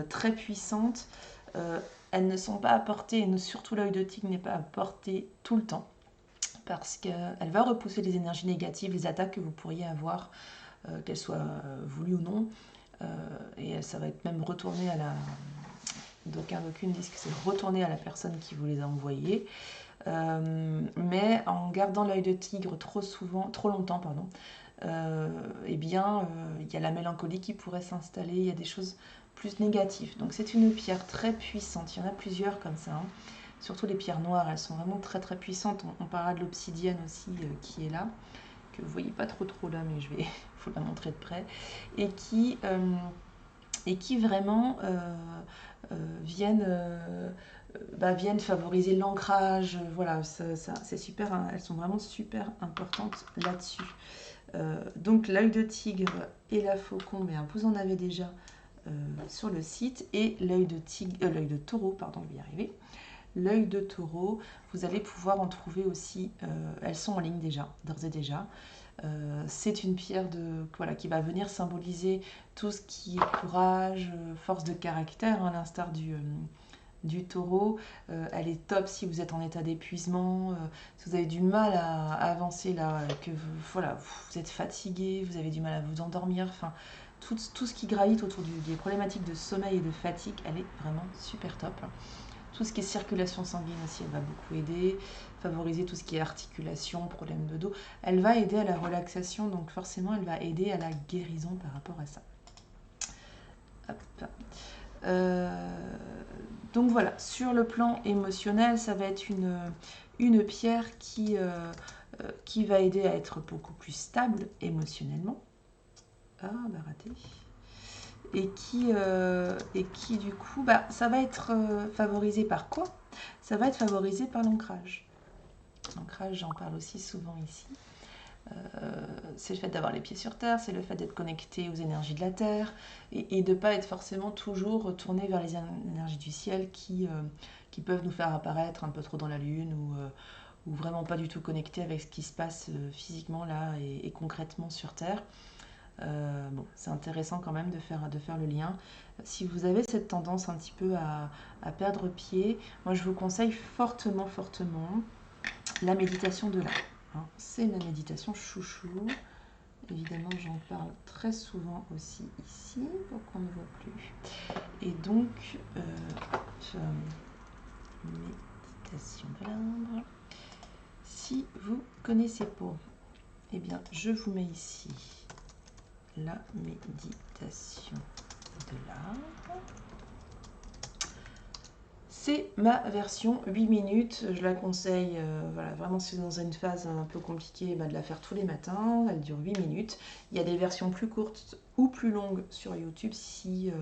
très puissantes. Elles ne sont pas à portée, et surtout l'œil de tigre n'est pas à portée tout le temps, parce qu'elle va repousser les énergies négatives, les attaques que vous pourriez avoir, qu'elles soient voulues ou non. Et ça va être même retourné à la... D'aucunes disent que c'est retourné à la personne qui vous les a envoyés. Mais en gardant l'œil de tigre trop longtemps, eh bien, il y a la mélancolie qui pourrait s'installer, il y a des choses plus négatives. Donc c'est une pierre très puissante, il y en a plusieurs comme ça, hein. Surtout les pierres noires, elles sont vraiment très très puissantes. On parlera de l'obsidienne aussi qui est là, que vous voyez pas trop là, mais je vais vous la montrer de près, et qui vraiment viennent favoriser l'ancrage. Voilà, c'est super, hein, elles sont vraiment super importantes là-dessus. Donc l'œil de tigre et la faucon, mais vous en avez déjà sur le site, et l'œil de taureau, pardon, je vais y arriver. L'œil de taureau, vous allez pouvoir en trouver aussi, elles sont en ligne déjà, d'ores et déjà. C'est une pierre qui va venir symboliser tout ce qui est courage, force de caractère, hein, à l'instar du taureau. Elle est top si vous êtes en état d'épuisement, si vous avez du mal à avancer, là, que vous êtes fatigué, vous avez du mal à vous endormir, enfin tout ce qui gravite autour des problématiques de sommeil et de fatigue, elle est vraiment super top. Tout ce qui est circulation sanguine aussi, elle va beaucoup aider. Favoriser tout ce qui est articulation, problème de dos. Elle va aider à la relaxation, donc forcément, elle va aider à la guérison par rapport à ça. Donc voilà, sur le plan émotionnel, ça va être une pierre qui qui va aider à être beaucoup plus stable émotionnellement. Ah, bah raté. Et qui du coup, bah, ça va être favorisé par quoi? Ça va être favorisé par l'ancrage. L'ancrage, j'en parle aussi souvent ici. C'est le fait d'avoir les pieds sur terre, c'est le fait d'être connecté aux énergies de la terre et de ne pas être forcément toujours tourné vers les énergies du ciel qui peuvent nous faire apparaître un peu trop dans la lune ou vraiment pas du tout connecté avec ce qui se passe physiquement là et concrètement sur terre. Bon, c'est intéressant quand même de faire le lien. Si vous avez cette tendance un petit peu à perdre pied, moi je vous conseille fortement, fortement la méditation de l'âme. Hein. C'est ma méditation chouchou. Évidemment, j'en parle très souvent aussi ici pour qu'on ne voit plus. Et donc, méditation de l'âme. Si vous connaissez pas, eh bien, je vous mets ici la méditation de l'âme. C'est ma version 8 minutes, je la conseille, voilà, vraiment si vous êtes dans une phase un peu compliquée, de la faire tous les matins, elle dure 8 minutes. Il y a des versions plus courtes ou plus longues sur YouTube si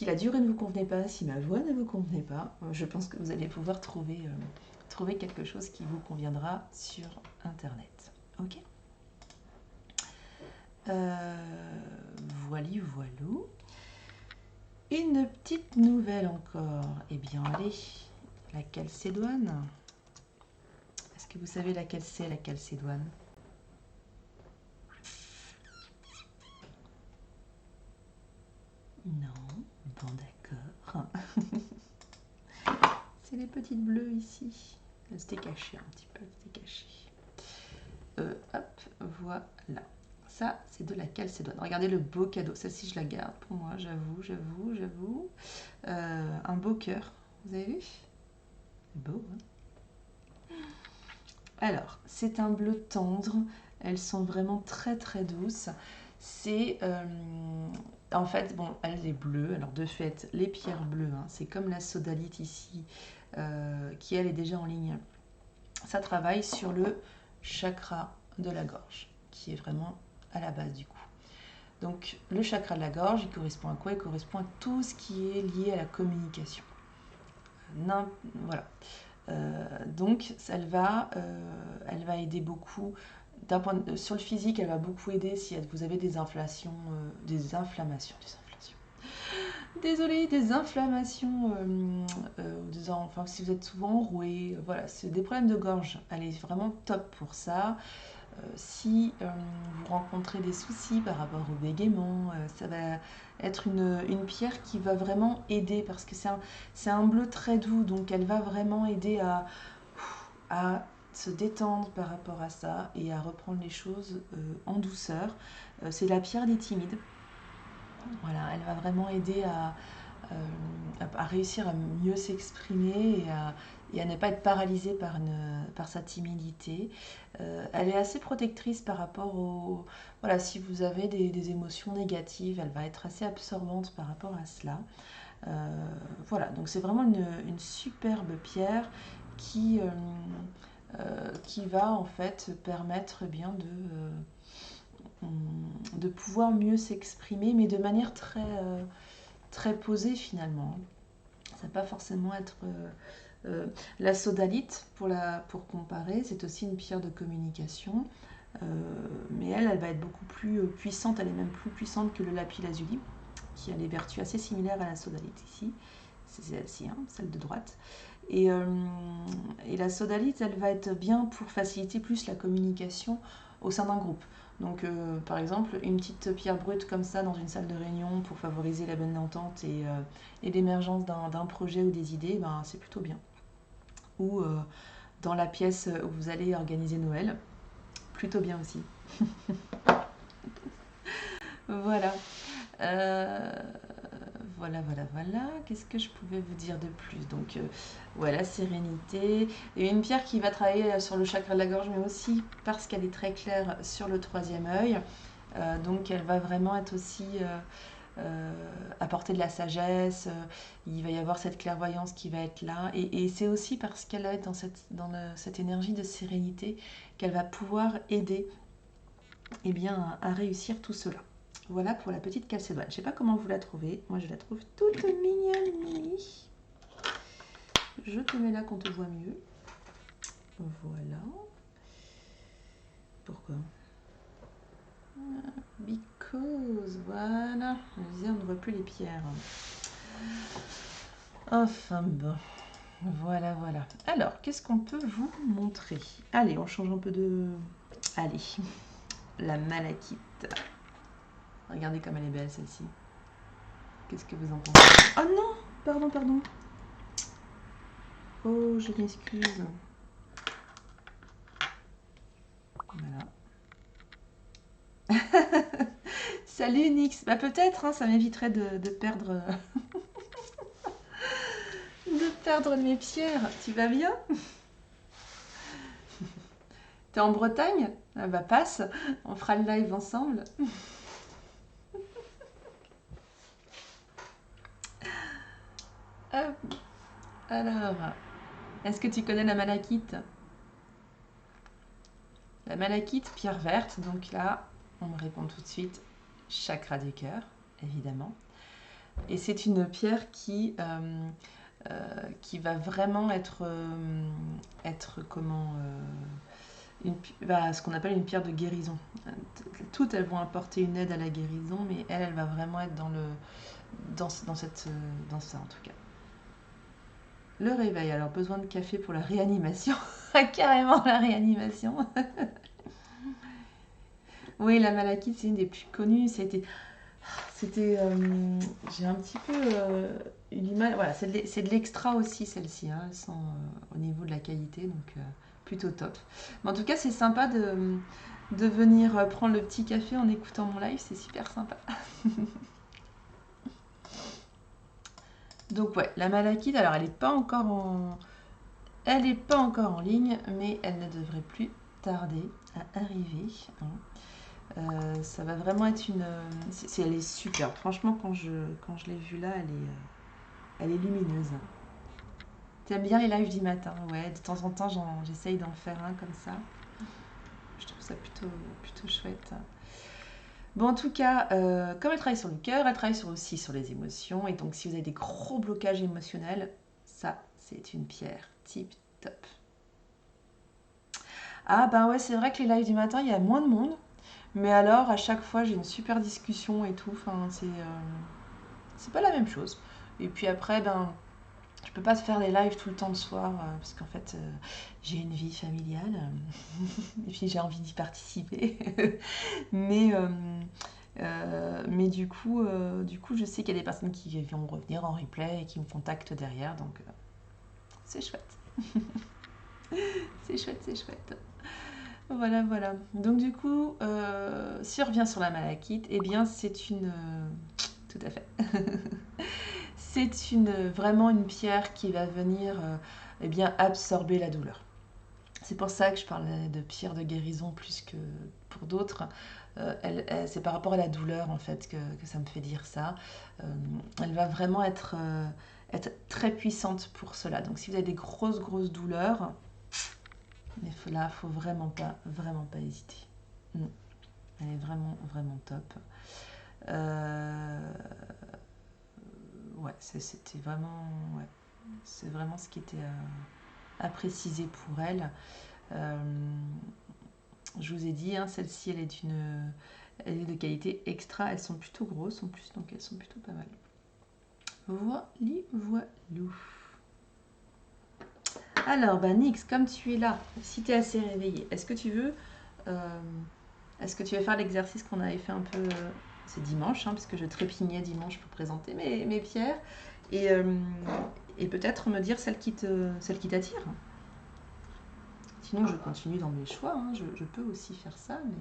la durée ne vous convenait pas, si ma voix ne vous convenait pas, je pense que vous allez pouvoir trouver quelque chose qui vous conviendra sur Internet. Ok. Voilou, voilou. Une petite nouvelle encore. Eh bien, allez, la calcédoine. Est-ce que vous savez laquelle c'est, la calcédoine? Non, bon d'accord. C'est les petites bleues ici. C'était caché un petit peu, c'était caché. Hop, voilà. Ça, c'est de la calcédoine. Regardez le beau cadeau. Celle-ci, je la garde pour moi, j'avoue. Un beau cœur. Vous avez vu? Beau, hein? Alors, c'est un bleu tendre. Elles sont vraiment très très douces. C'est en fait, bon, elle est bleue. Alors de fait, les pierres bleues, hein, c'est comme la sodalite ici, qui elle est déjà en ligne. Ça travaille sur le chakra de la gorge, qui est vraiment à la base du coup. Donc le chakra de la gorge, il correspond à quoi? Il correspond à tout ce qui est lié à la communication. Voilà. Donc elle va aider beaucoup. Sur le physique, elle va beaucoup aider si vous avez des inflammations. Désolée, des inflammations, enfin, si vous êtes souvent enroué, voilà, c'est des problèmes de gorge. Elle est vraiment top pour ça. Si vous rencontrez des soucis par rapport au bégaiement, ça va être une pierre qui va vraiment aider parce que c'est un bleu très doux, donc elle va vraiment aider à se détendre par rapport à ça et à reprendre les choses en douceur. C'est la pierre des timides. Voilà, elle va vraiment aider à réussir à mieux s'exprimer et à ne pas être paralysée par sa timidité. Elle est assez protectrice par rapport au... Voilà, si vous avez des émotions négatives, elle va être assez absorbante par rapport à cela. Voilà, donc c'est vraiment une superbe pierre qui va en fait permettre bien de pouvoir mieux s'exprimer, mais de manière très posée finalement. Ça ne va pas forcément être... la sodalite, pour comparer, c'est aussi une pierre de communication, mais elle va être beaucoup plus puissante, elle est même plus puissante que le lapis-lazuli, qui a des vertus assez similaires à la sodalite ici. C'est celle-ci, hein, celle de droite. Et la sodalite, elle va être bien pour faciliter plus la communication au sein d'un groupe. Donc, par exemple, une petite pierre brute comme ça dans une salle de réunion pour favoriser la bonne entente et l'émergence d'un projet ou des idées, ben, c'est plutôt bien. Ou dans la pièce où vous allez organiser Noël, plutôt bien aussi. Voilà. Voilà. Qu'est-ce que je pouvais vous dire de plus? Donc, voilà, sérénité. Et une pierre qui va travailler sur le chakra de la gorge, mais aussi parce qu'elle est très claire sur le troisième œil. Donc, elle va vraiment être aussi apporter de la sagesse, il va y avoir cette clairvoyance qui va être là. Et c'est aussi parce qu'elle va être cette énergie de sérénité qu'elle va pouvoir aider eh bien, à réussir tout cela. Voilà pour la petite calcédoine. Je ne sais pas comment vous la trouvez. Moi, je la trouve toute mignonne, Mimi. Je te mets là qu'on te voit mieux. Voilà. Pourquoi? Because, voilà. Je disais, on ne voit plus les pierres. Enfin bon. Voilà, voilà. Alors, qu'est-ce qu'on peut vous montrer? Allez, on change un peu de... Allez, la malachite. Regardez comme elle est belle, celle-ci. Qu'est-ce que vous en pensez? Oh non! Pardon, pardon. Oh, je m'excuse. Voilà. Salut Nix. Bah peut-être, hein, ça m'éviterait de perdre... de perdre mes pierres. Tu vas bien? T'es en Bretagne? Ah bah passe, on fera le live ensemble. Hop. Alors, est-ce que tu connais la malachite? La malachite, pierre verte, donc là, on me répond tout de suite, chakra du cœur, évidemment. Et c'est une pierre qui va vraiment être comment... ce qu'on appelle une pierre de guérison. Toutes, elles vont apporter une aide à la guérison, mais elle va vraiment être dans ça en tout cas. Le réveil, alors besoin de café pour la réanimation. Carrément la réanimation. Oui, la malachite, c'est une des plus connues. C'était, j'ai un petit peu eu du mal. Voilà, c'est de l'extra aussi, celle-ci. Hein. Elles sont au niveau de la qualité, donc plutôt top. Mais en tout cas, c'est sympa de venir prendre le petit café en écoutant mon live. C'est super sympa. Donc ouais, la malachite, alors elle n'est pas encore en ligne, mais elle ne devrait plus tarder à arriver. Hein. Ça va vraiment être une... elle est super. Franchement, quand je l'ai vue là, elle est lumineuse. T'aimes bien les lives du matin? Ouais, de temps en temps, j'essaye d'en faire un comme ça. Je trouve ça plutôt chouette. Bon, en tout cas, comme elle travaille sur le cœur, elle travaille aussi sur les émotions. Et donc, si vous avez des gros blocages émotionnels, ça, c'est une pierre tip top. Ah, bah ouais, c'est vrai que les lives du matin, il y a moins de monde. Mais alors, à chaque fois, j'ai une super discussion et tout. Enfin, c'est pas la même chose. Et puis après, ben, je peux pas faire des lives tout le temps le soir parce qu'en fait, j'ai une vie familiale et puis j'ai envie d'y participer. mais du coup, je sais qu'il y a des personnes qui vont revenir en replay et qui me contactent derrière, donc c'est chouette. C'est chouette, c'est chouette. Voilà, voilà. Donc du coup, si on revient sur la malachite, eh bien c'est une... tout à fait. C'est vraiment une pierre qui va venir eh bien, absorber la douleur. C'est pour ça que je parlais de pierre de guérison plus que pour d'autres. C'est par rapport à la douleur en fait que ça me fait dire ça. Elle va vraiment être très puissante pour cela. Donc si vous avez des grosses douleurs, mais là, faut vraiment pas hésiter. Elle est vraiment top. Ouais, c'était vraiment, ouais, c'est vraiment ce qui était à préciser pour elle. Je vous ai dit, hein, celle-ci, elle est de qualité extra. Elles sont plutôt grosses en plus, donc elles sont plutôt pas mal. Voilou. Alors, bah Nix, comme tu es là, si tu es assez réveillé, est-ce que tu veux faire l'exercice qu'on avait fait un peu c'est dimanche, hein, parce que je trépignais dimanche pour présenter mes pierres, et peut-être me dire celle qui t'attire. Sinon, je continue dans mes choix. Hein. Je peux aussi faire ça, mais...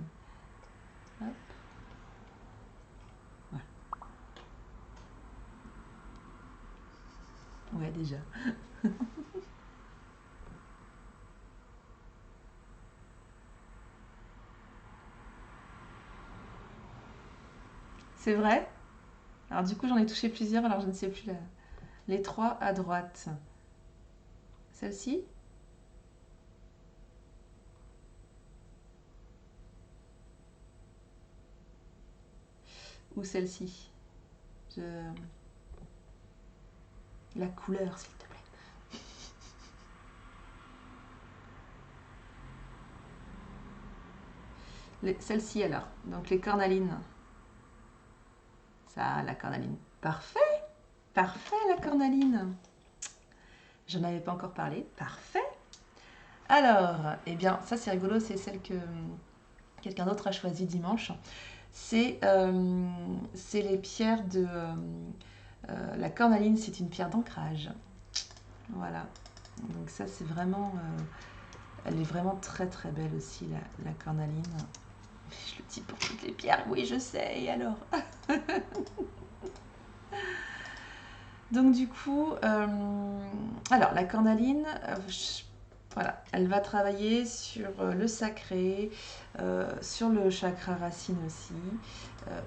Hop. Voilà. Ouais, déjà. C'est vrai? Alors du coup, j'en ai touché plusieurs, alors je ne sais plus les trois à droite. Celle-ci? Ou celle-ci? Je... La couleur, s'il te plaît. Celle-ci alors. Donc les cornalines. Ça, la cornaline. Parfait! Parfait, la cornaline. J'en avais pas encore parlé. Parfait. Alors, eh bien, ça c'est rigolo, c'est celle que quelqu'un d'autre a choisie dimanche. C'est les pierres de... la cornaline, c'est une pierre d'ancrage. Voilà. Donc ça, c'est vraiment... elle est vraiment très très belle aussi, la cornaline. Je le dis pour toutes les pierres, oui, je sais, et alors? Donc du coup, alors la cornaline, voilà, elle va travailler sur le sacré, sur le chakra racine aussi,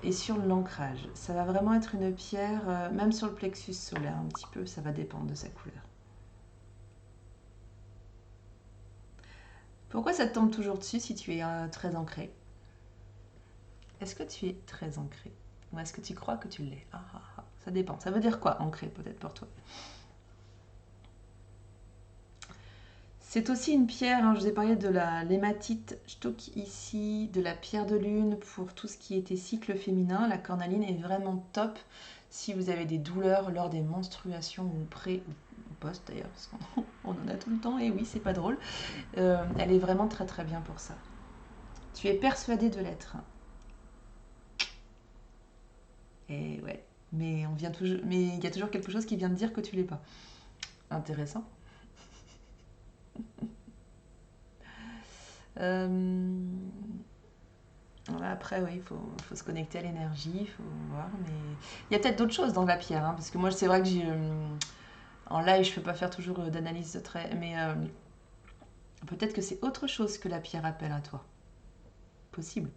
et sur l'ancrage. Ça va vraiment être une pierre, même sur le plexus solaire un petit peu, ça va dépendre de sa couleur. Pourquoi ça te tombe toujours dessus si tu es très ancré? Est-ce que tu es très ancré? Ou est-ce que tu crois que tu l'es? Ça dépend. Ça veut dire quoi, ancré, peut-être pour toi? C'est aussi une pierre, hein, je vous ai parlé de l'hématite Stock ici, de la pierre de lune pour tout ce qui était cycle féminin. La cornaline est vraiment top si vous avez des douleurs lors des menstruations ou pré ou post d'ailleurs, parce qu'on en a tout le temps et oui, c'est pas drôle. Elle est vraiment très très bien pour ça. Tu es persuadé de l'être. Et ouais, mais on vient toujours, mais il y a toujours quelque chose qui vient de dire que tu l'es pas. Intéressant. Euh, Après, oui, faut se connecter à l'énergie, il faut voir. Mais il y a peut-être d'autres choses dans la pierre, hein, parce que moi, c'est vrai que en live, je ne peux pas faire toujours d'analyse de traits, mais peut-être que c'est autre chose que la pierre appelle à toi. Possible.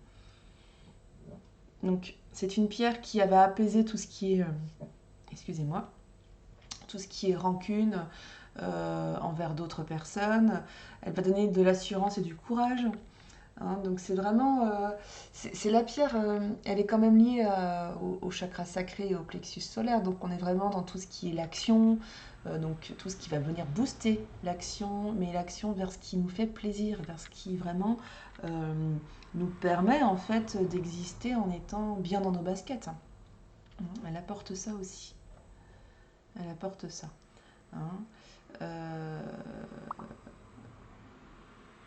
Donc, c'est une pierre qui va apaiser tout ce qui est, excusez-moi, tout ce qui est rancune envers d'autres personnes. Elle va donner de l'assurance et du courage. Hein, donc c'est vraiment, c'est la pierre, elle est quand même liée au chakra sacré et au plexus solaire. Donc on est vraiment dans tout ce qui est l'action, donc tout ce qui va venir booster l'action, mais l'action vers ce qui nous fait plaisir, vers ce qui vraiment nous permet en fait d'exister en étant bien dans nos baskets. Elle apporte ça aussi. Elle apporte ça. Hein. Euh,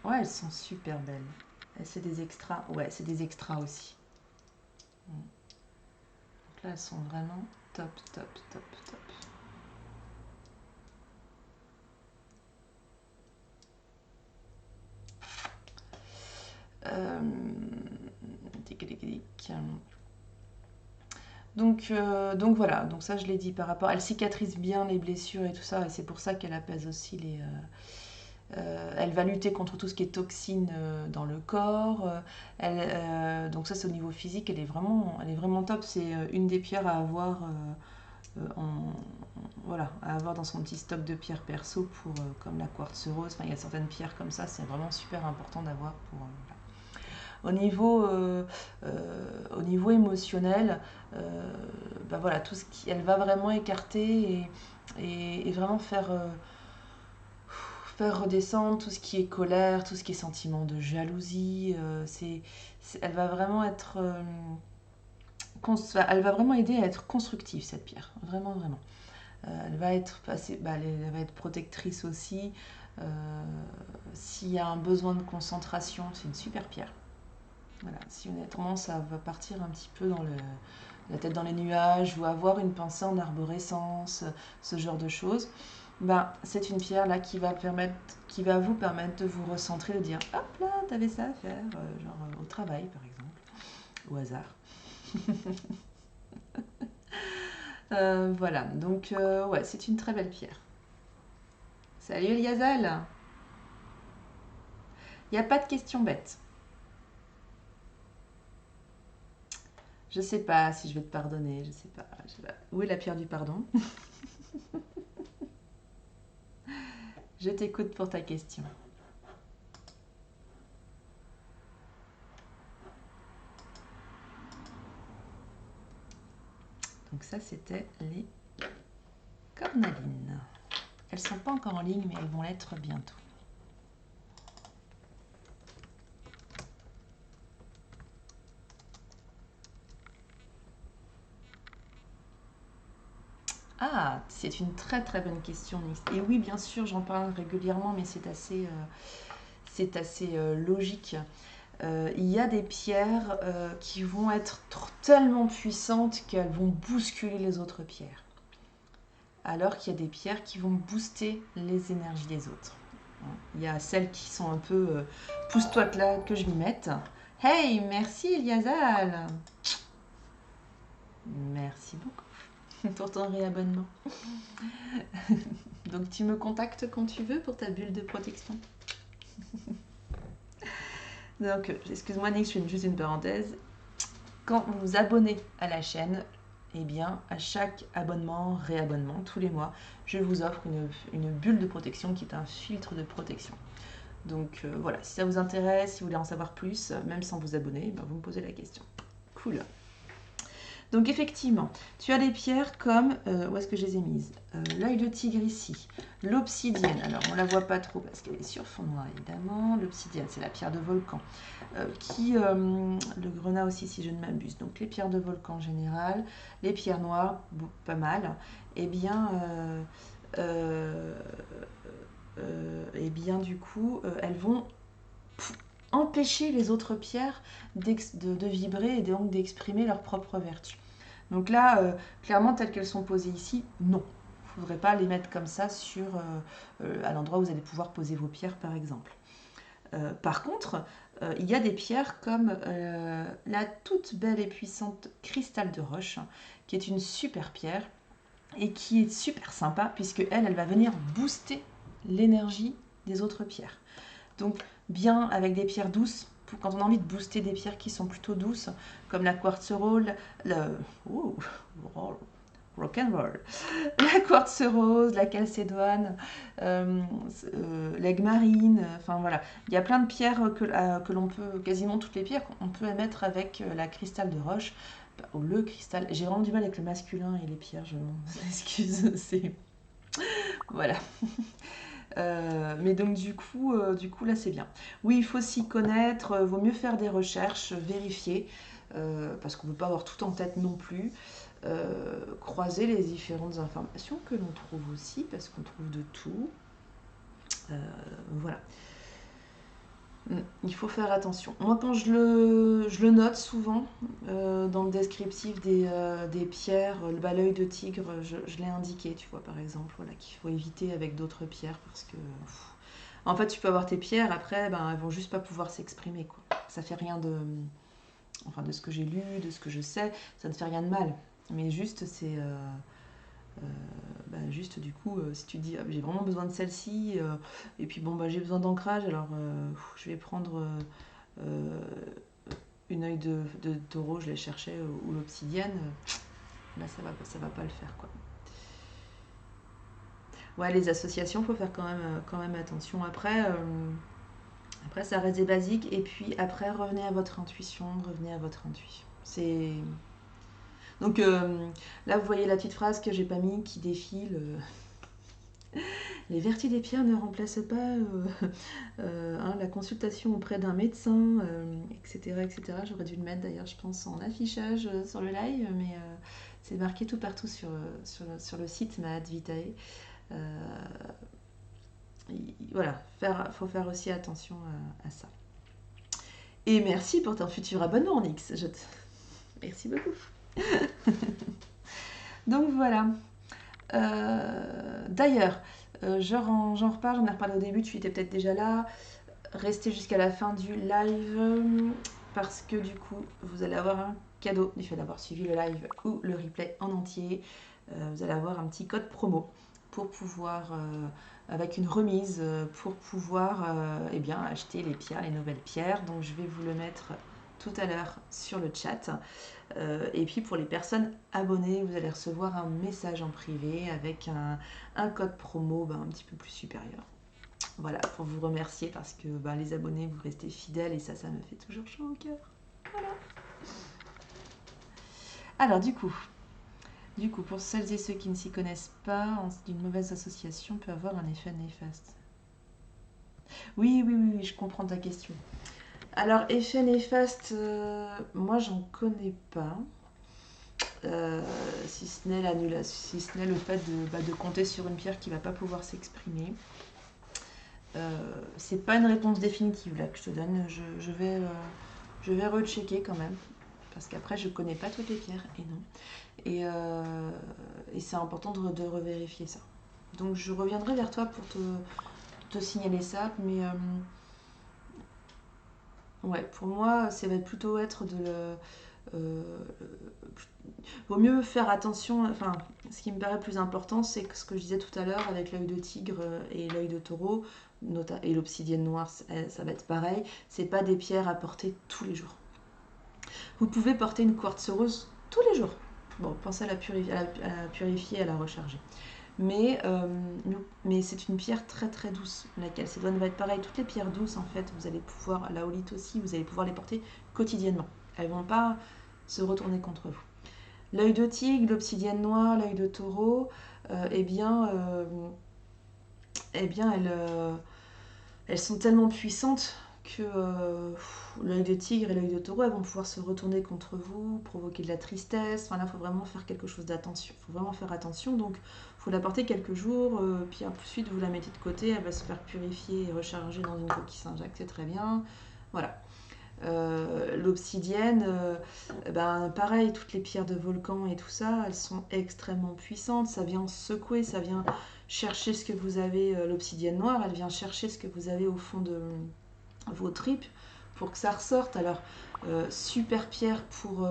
Ouais, elles sont super belles. Et c'est des extras. Ouais, c'est des extras aussi. Donc là, elles sont vraiment top, top, top, top. Euh... Donc voilà, donc ça je l'ai dit par rapport. Elle cicatrise bien les blessures et tout ça, et c'est pour ça qu'elle apaise aussi les. Elle va lutter contre tout ce qui est toxines dans le corps. Donc ça c'est au niveau physique, elle est vraiment top. C'est une des pierres à avoir voilà, à avoir dans son petit stock de pierres perso pour comme la quartz rose. Enfin, il y a certaines pierres comme ça, c'est vraiment super important d'avoir pour. Au niveau émotionnel, bah voilà, tout ce qui, elle va vraiment écarter et vraiment faire redescendre tout ce qui est colère, tout ce qui est sentiment de jalousie. Elle va vraiment être, elle va vraiment aider à être constructive cette pierre, vraiment vraiment. Elle va être elle va être protectrice aussi. S'il y a un besoin de concentration, c'est une super pierre. Voilà, si on a tendance à partir un petit peu dans la tête dans les nuages ou avoir une pensée en arborescence, ce genre de choses, ben, c'est une pierre là qui va vous permettre de vous recentrer, de dire hop là, t'avais ça à faire, genre au travail par exemple, au hasard. Voilà, donc ouais, c'est une très belle pierre. Salut Eliazal, il n'y a pas de questions bêtes. Je sais pas si je vais te pardonner, je sais pas. Je sais pas. Où est la pierre du pardon? Je t'écoute pour ta question. Donc ça, c'était les cornalines. Elles sont pas encore en ligne, mais elles vont l'être bientôt. Ah, c'est une très très bonne question, Nix. Et oui, bien sûr, j'en parle régulièrement, mais c'est assez logique. Il y a des pierres qui vont être tellement puissantes qu'elles vont bousculer les autres pierres. Alors qu'il y a des pierres qui vont booster les énergies des autres. Il y a celles qui sont un peu pousse-toi que là que je m'y mette. Hey, merci Eliazal. Merci beaucoup pour ton réabonnement. Donc tu me contactes quand tu veux pour ta bulle de protection. Donc, excuse-moi Nick, je fais juste une parenthèse. Quand vous vous abonnez à la chaîne, eh bien, à chaque abonnement, réabonnement, tous les mois, je vous offre une bulle de protection qui est un filtre de protection. Donc voilà, si ça vous intéresse, si vous voulez en savoir plus, même sans vous abonner, ben, vous me posez la question. Cool. Donc effectivement, tu as des pierres comme, où est-ce que je les ai mises? L'œil de tigre ici, l'obsidienne, alors on ne la voit pas trop parce qu'elle est sur fond noir évidemment, l'obsidienne c'est la pierre de volcan, le grenat aussi si je ne m'abuse, donc les pierres de volcan en général, les pierres noires, pas mal, et bien, du coup, elles vont empêcher les autres pierres de vibrer et donc d'exprimer leurs propres vertus. Donc là, clairement, telles qu'elles sont posées ici, non. Il ne faudrait pas les mettre comme ça à l'endroit où vous allez pouvoir poser vos pierres, par exemple. Par contre, il y a des pierres comme la toute belle et puissante cristal de roche, qui est une super pierre et qui est super sympa, puisque elle va venir booster l'énergie des autres pierres. Donc bien avec des pierres douces, quand on a envie de booster des pierres qui sont plutôt douces, comme la quartz rose, rock'n'roll, la quartz rose, la calcédoine, l'aigle marine, enfin voilà. Il y a plein de pierres que l'on peut, quasiment toutes les pierres, qu'on peut émettre avec la cristal de roche, ou le cristal. J'ai vraiment du mal avec le masculin et les pierres, je m'en excuse, c'est... Voilà. Mais donc du coup là c'est bien. Oui, il faut s'y connaître, vaut mieux faire des recherches, vérifier, parce qu'on ne peut pas avoir tout en tête non plus. Croiser les différentes informations que l'on trouve aussi, parce qu'on trouve de tout. Voilà. Il faut faire attention. Moi, quand je le note souvent dans le descriptif des pierres, l'œil de tigre, je l'ai indiqué, tu vois, par exemple, voilà, qu'il faut éviter avec d'autres pierres parce que. En fait, tu peux avoir tes pierres, après, ben, elles vont juste pas pouvoir s'exprimer, quoi. Ça fait rien de. Enfin, de ce que j'ai lu, de ce que je sais, ça ne fait rien de mal. Mais juste, c'est. Juste du coup, si tu te dis ah, j'ai vraiment besoin de celle-ci, et puis bon j'ai besoin d'ancrage, alors je vais prendre une œil de taureau, je l'ai cherché, ou l'obsidienne, là ça va pas le faire quoi. Ouais, les associations, faut faire quand même attention. Après ça reste des basiques, et puis après revenez à votre intuition, C'est donc là vous voyez la petite phrase que j'ai pas mis qui défile. Les vertus des pierres ne remplacent pas la consultation auprès d'un médecin, etc., etc. J'aurais dû le mettre d'ailleurs, je pense, en affichage sur le live, mais c'est marqué tout partout sur le site Mahad Vitae. Voilà, faut faire aussi attention à ça. Et merci pour ton futur abonnement, Nix. Merci beaucoup. Donc voilà. D'ailleurs, j'en reparle, j'en ai reparlé au début, tu étais peut-être déjà là. Restez jusqu'à la fin du live parce que du coup, vous allez avoir un cadeau du fait d'avoir suivi le live ou le replay en entier. Vous allez avoir un petit code promo pour pouvoir, avec une remise, pour pouvoir acheter les pierres, les nouvelles pierres. Donc je vais vous le mettre tout à l'heure sur le chat. Et puis pour les personnes abonnées, vous allez recevoir un message en privé avec un code promo un petit peu plus supérieur. Voilà, pour vous remercier parce que les abonnés, vous restez fidèles et ça me fait toujours chaud au cœur. Voilà. Alors du coup, pour celles et ceux qui ne s'y connaissent pas, une mauvaise association peut avoir un effet néfaste. Oui, je comprends ta question. Alors, effet néfaste, moi j'en connais pas. Si ce n'est l'annulation, si ce n'est le fait de compter sur une pierre qui ne va pas pouvoir s'exprimer. C'est pas une réponse définitive là que je te donne. Je vais rechecker quand même. Parce qu'après, je connais pas toutes les pierres et non. Et c'est important de revérifier ça. Donc, je reviendrai vers toi pour te signaler ça. Mais ouais, pour moi, ça va plutôt être vaut mieux faire attention. Enfin, ce qui me paraît plus important, c'est que ce que je disais tout à l'heure avec l'œil de tigre et l'œil de taureau, et l'obsidienne noire, ça va être pareil. C'est pas des pierres à porter tous les jours. Vous pouvez porter une quartz rose tous les jours. Bon, pensez à la purifier, à la recharger. Mais c'est une pierre très très douce, laquelle ça va être pareil. Toutes les pierres douces, en fait, vous allez pouvoir, la holite aussi, vous allez pouvoir les porter quotidiennement. Elles ne vont pas se retourner contre vous. L'œil de tigre, l'obsidienne noire, l'œil de taureau, elles sont tellement puissantes que l'œil de tigre et l'œil de taureau, elles vont pouvoir se retourner contre vous, provoquer de la tristesse. Enfin là, il faut vraiment faire quelque chose d'attention. Il faut vraiment faire attention. Donc, il faut la porter quelques jours, puis ensuite, vous la mettez de côté. Elle va se faire purifier et recharger dans une coquille Saint-Jacques, c'est très bien. Voilà. L'obsidienne, pareil, toutes les pierres de volcan et tout ça, elles sont extrêmement puissantes. Ça vient secouer, ça vient chercher ce que vous avez. L'obsidienne noire, elle vient chercher ce que vous avez au fond de vos tripes pour que ça ressorte. Alors, super pierre pour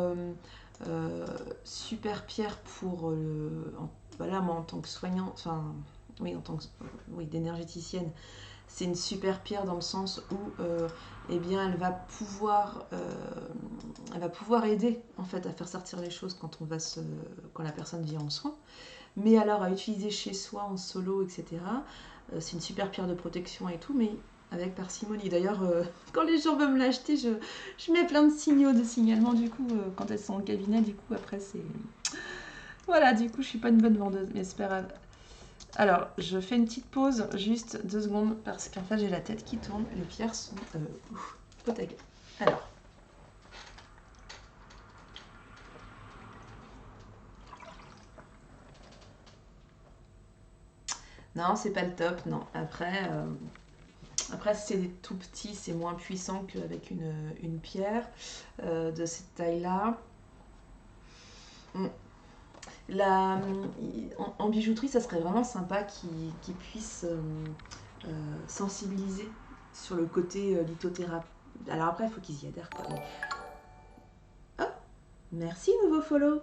voilà, moi en tant que soignante, enfin oui, en tant que d'énergéticienne, c'est une super pierre dans le sens où elle va pouvoir aider en fait à faire sortir les choses quand la personne vient en soin. Mais alors à utiliser chez soi en solo, etc. C'est une super pierre de protection et tout, mais avec parcimonie. D'ailleurs, quand les gens veulent me l'acheter, je mets plein de signaux de signalement du coup quand elles sont au cabinet. Du coup après c'est voilà, du coup je suis pas une bonne vendeuse, mais c'est pas grave. Alors, je fais une petite pause, juste 2 secondes, parce qu'en fait, j'ai la tête qui tourne. Les pierres sont au taquet. Alors. Non, c'est pas le top, non. Après si c'est tout petit, c'est moins puissant qu'avec une pierre de cette taille-là. En bijouterie, ça serait vraiment sympa qu'ils puissent sensibiliser sur le côté lithothérapie. Alors après, il faut qu'ils y adhèrent quand même. Oh, merci nouveau follow.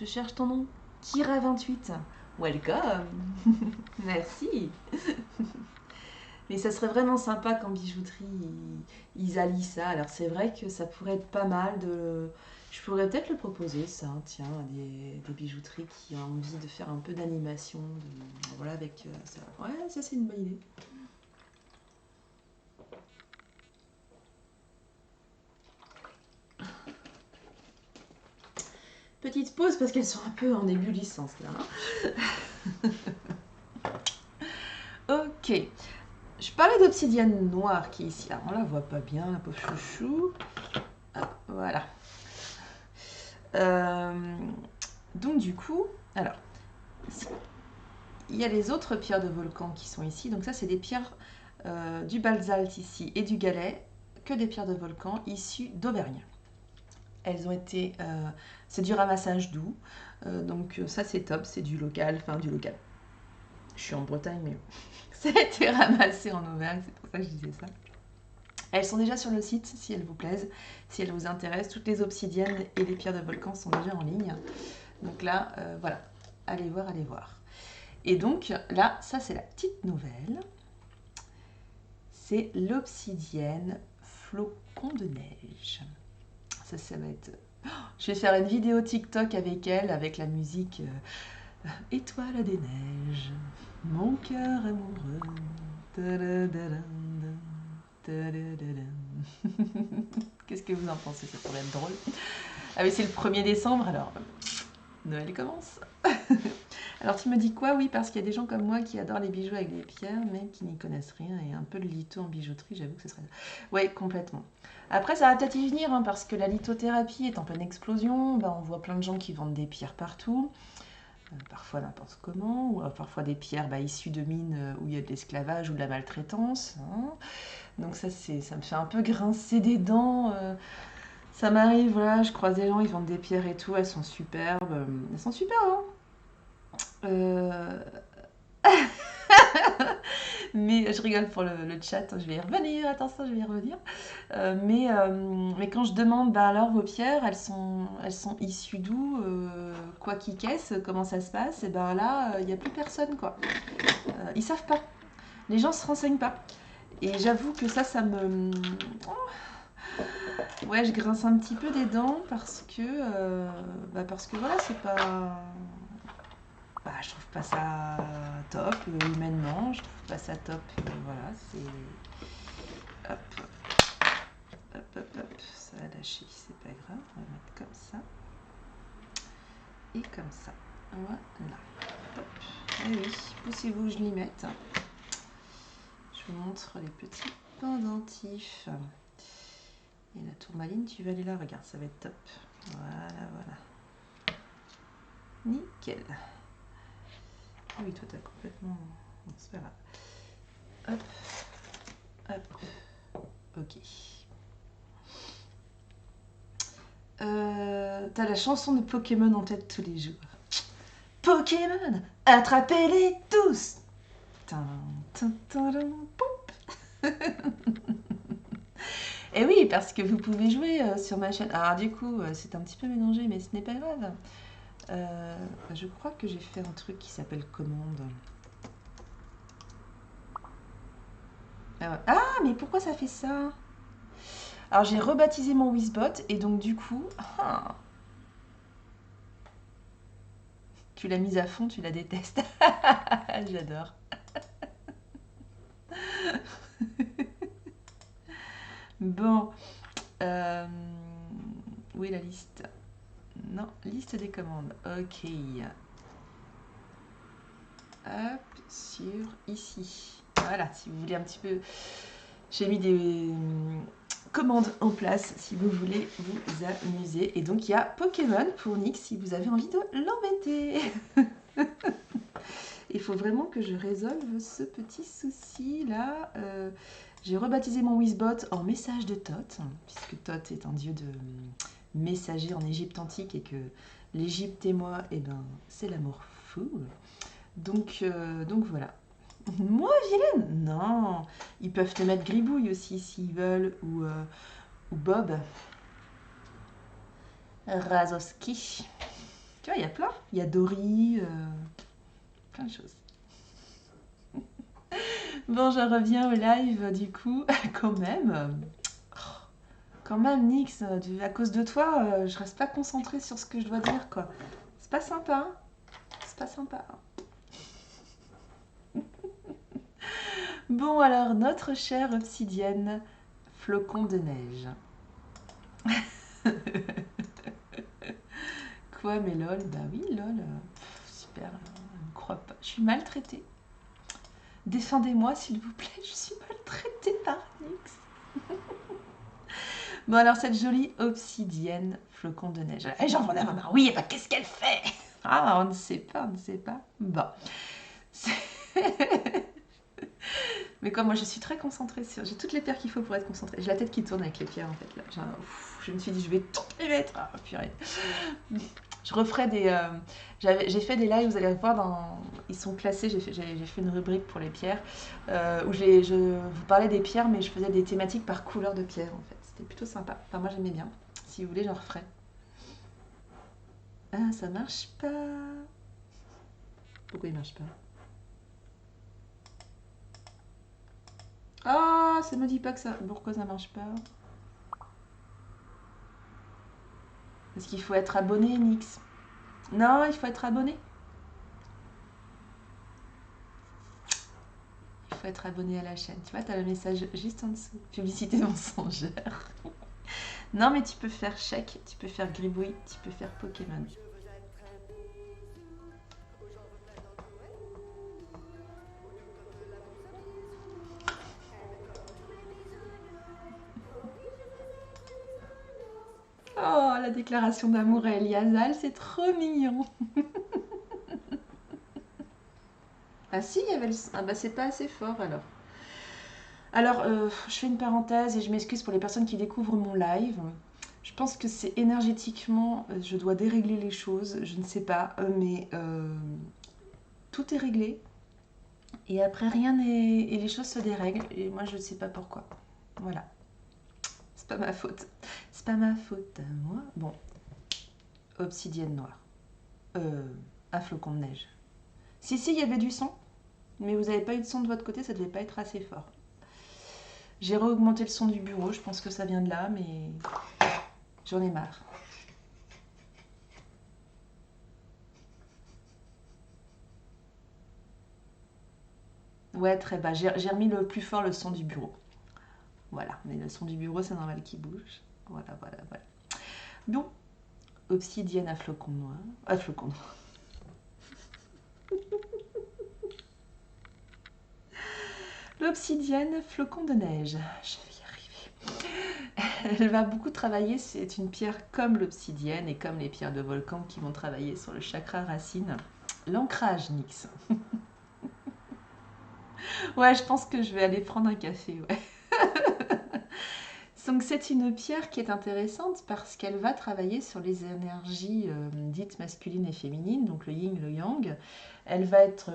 Je cherche ton nom. Kira28. Welcome. Merci. Mais ça serait vraiment sympa qu'en bijouterie, ils allient ça. Alors c'est vrai que ça pourrait être pas mal de... Je pourrais peut-être le proposer, ça, tiens, des bijouteries qui ont envie de faire un peu d'animation. Voilà, avec ça. Ouais, ça c'est une bonne idée. Petite pause parce qu'elles sont un peu en ébullition là. Ok. Je parlais d'obsidienne noire qui est ici. Alors on la voit pas bien, la pauvre chouchou. Ah, voilà. Donc du coup, alors, il y a les autres pierres de volcan qui sont ici. Donc ça, c'est des pierres du basalte ici et du galet, que des pierres de volcan issues d'Auvergne. Elles ont été... c'est du ramassage doux. Donc ça, c'est top. C'est du local. Enfin, du local. Je suis en Bretagne, mais ça a été ramassé en Auvergne. C'est pour ça que je disais ça. Elles sont déjà sur le site, si elles vous plaisent, si elles vous intéressent. Toutes les obsidiennes et les pierres de volcan sont déjà en ligne. Donc là, voilà. Allez voir, allez voir. Et donc là, ça c'est la petite nouvelle. C'est l'obsidienne flocons de neige. Ça va être... Je vais faire une vidéo TikTok avec elle, avec la musique Étoile des neiges, mon cœur amoureux. Tadadadam, tadadadam. Qu'est-ce que vous en pensez? Ça pourrait être drôle. Ah oui, c'est le 1er décembre, alors Noël commence. Alors tu me dis quoi? Oui, parce qu'il y a des gens comme moi qui adorent les bijoux avec des pierres, mais qui n'y connaissent rien, et un peu de litho en bijouterie, j'avoue que ce serait... Oui, complètement. Après, ça va peut-être y venir, hein, parce que la lithothérapie est en pleine explosion, on voit plein de gens qui vendent des pierres partout, parfois n'importe comment, ou parfois des pierres issues de mines où il y a de l'esclavage ou de la maltraitance. Hein. Donc ça me fait un peu grincer des dents. Ça m'arrive, voilà, je croise des gens, ils vendent des pierres et tout, elles sont superbes. Elles sont super, hein. Mais je rigole pour le chat, je vais y revenir, attention, je vais y revenir. Mais quand je demande, alors vos pierres, elles sont issues d'où, quoi qui qu'est-ce, comment ça se passe, et là, il n'y a plus personne, quoi. Ils savent pas. Les gens se renseignent pas. Et j'avoue que ça me... Ouais, je grince un petit peu des dents parce que voilà, c'est pas... je trouve pas ça top, humainement, je trouve pas ça top, voilà, c'est... Hop, hop, hop, hop, ça a lâché, c'est pas grave, on va mettre comme ça, et comme ça, voilà, hop, et oui, poussez-vous, je l'y mette, je vous montre les petits pendentifs, et la tourmaline, tu vas aller là, regarde, ça va être top, voilà, nickel. Ah oui, toi t'as complètement... Bon, c'est pas grave. Hop, hop, ok. T'as la chanson de Pokémon en tête tous les jours. Pokémon, attrapez-les tous. Et oui, parce que vous pouvez jouer sur ma chaîne. Alors du coup, c'est un petit peu mélangé, mais ce n'est pas grave. Je crois que j'ai fait un truc qui s'appelle commande. Ah, mais pourquoi ça fait ça? Alors j'ai rebaptisé mon Wizbot et donc du coup... tu l'as mise à fond, tu la détestes. J'adore. Bon. Où est la liste? Non, liste des commandes. Ok. Hop, sur ici. Voilà, si vous voulez un petit peu... J'ai mis des commandes en place si vous voulez vous amuser. Et donc il y a Pokémon pour Nick si vous avez envie de l'embêter. Il faut vraiment que je résolve ce petit souci là. J'ai rebaptisé mon Wizbot en message de Thoth, puisque Thoth est un dieu de messager en Égypte antique et que l'Égypte et moi, c'est l'amour fou. Donc voilà. Moi, vilaine? Non. Ils peuvent te mettre Gribouille aussi s'ils veulent, ou Bob. Razowski. Tu vois, il y a plein. Il y a Dory, plein de choses. Bon, je reviens au live du coup, quand même. Quand même, Nix, à cause de toi, je reste pas concentrée sur ce que je dois dire, quoi. C'est pas sympa. C'est pas sympa. Bon, alors, notre chère obsidienne, flocon de neige. Quoi, mais lol? Bah oui, lol. Super, elle me croit pas. Je suis maltraitée. Défendez-moi, s'il vous plaît, je suis maltraitée par Nix. Bon, alors, cette jolie obsidienne, flocon de neige. Et j'en ai marre. Oui, qu'est-ce qu'elle fait? Ah, on ne sait pas, on ne sait pas. Bon. Mais comme moi, je suis très concentrée sur... J'ai toutes les pierres qu'il faut pour être concentrée. J'ai la tête qui tourne avec les pierres, en fait. Là. Je me suis dit, je vais tout les mettre. Ah, purée. Je referai des... j'ai fait des lives, vous allez voir, ils sont classés. J'ai fait une rubrique pour les pierres où je vous parlais des pierres, mais je faisais des thématiques par couleur de pierre, en fait. C'était plutôt sympa. Enfin, moi, j'aimais bien. Si vous voulez, j'en referai. Ah, ça marche pas. Pourquoi il marche pas? Ah, ça me dit pas que ça... Pourquoi ça marche pas? Parce qu'il faut être abonné, Nix. Non, il faut être abonné. Il faut être abonné à la chaîne. Tu vois, tu as le message juste en dessous. Publicité mensongère. Non, mais tu peux faire chèque, tu peux faire gribouille, tu peux faire Pokémon. Oh, la déclaration d'amour à Eliasal, c'est trop mignon. Ah si, il y avait le... Ah bah c'est pas assez fort alors. Alors, je fais une parenthèse et je m'excuse pour les personnes qui découvrent mon live. Je pense que c'est énergétiquement, je dois dérégler les choses, je ne sais pas, mais tout est réglé. Et après, rien n'est... Et les choses se dérèglent, et moi, je ne sais pas pourquoi. Voilà. C'est pas ma faute. C'est pas ma faute à moi. Bon. Obsidienne noire. Un flocon de neige. Si, il y avait du son, mais vous n'avez pas eu de son de votre côté, ça devait pas être assez fort. J'ai re-augmenté le son du bureau, je pense que ça vient de là, mais j'en ai marre. Ouais, très bas. J'ai remis le plus fort le son du bureau. Voilà, mais le son du bureau, c'est normal qu'il bouge. Voilà. Bon, obsidienne à flocon noir. À flocon noir. L'obsidienne flocon de neige. Je vais y arriver. Elle va beaucoup travailler, c'est une pierre comme l'obsidienne et comme les pierres de volcan qui vont travailler sur le chakra racine. L'ancrage, Nix. Ouais, je pense que je vais aller prendre un café, ouais. Donc c'est une pierre qui est intéressante parce qu'elle va travailler sur les énergies dites masculines et féminines, donc le yin, le yang. Elle va être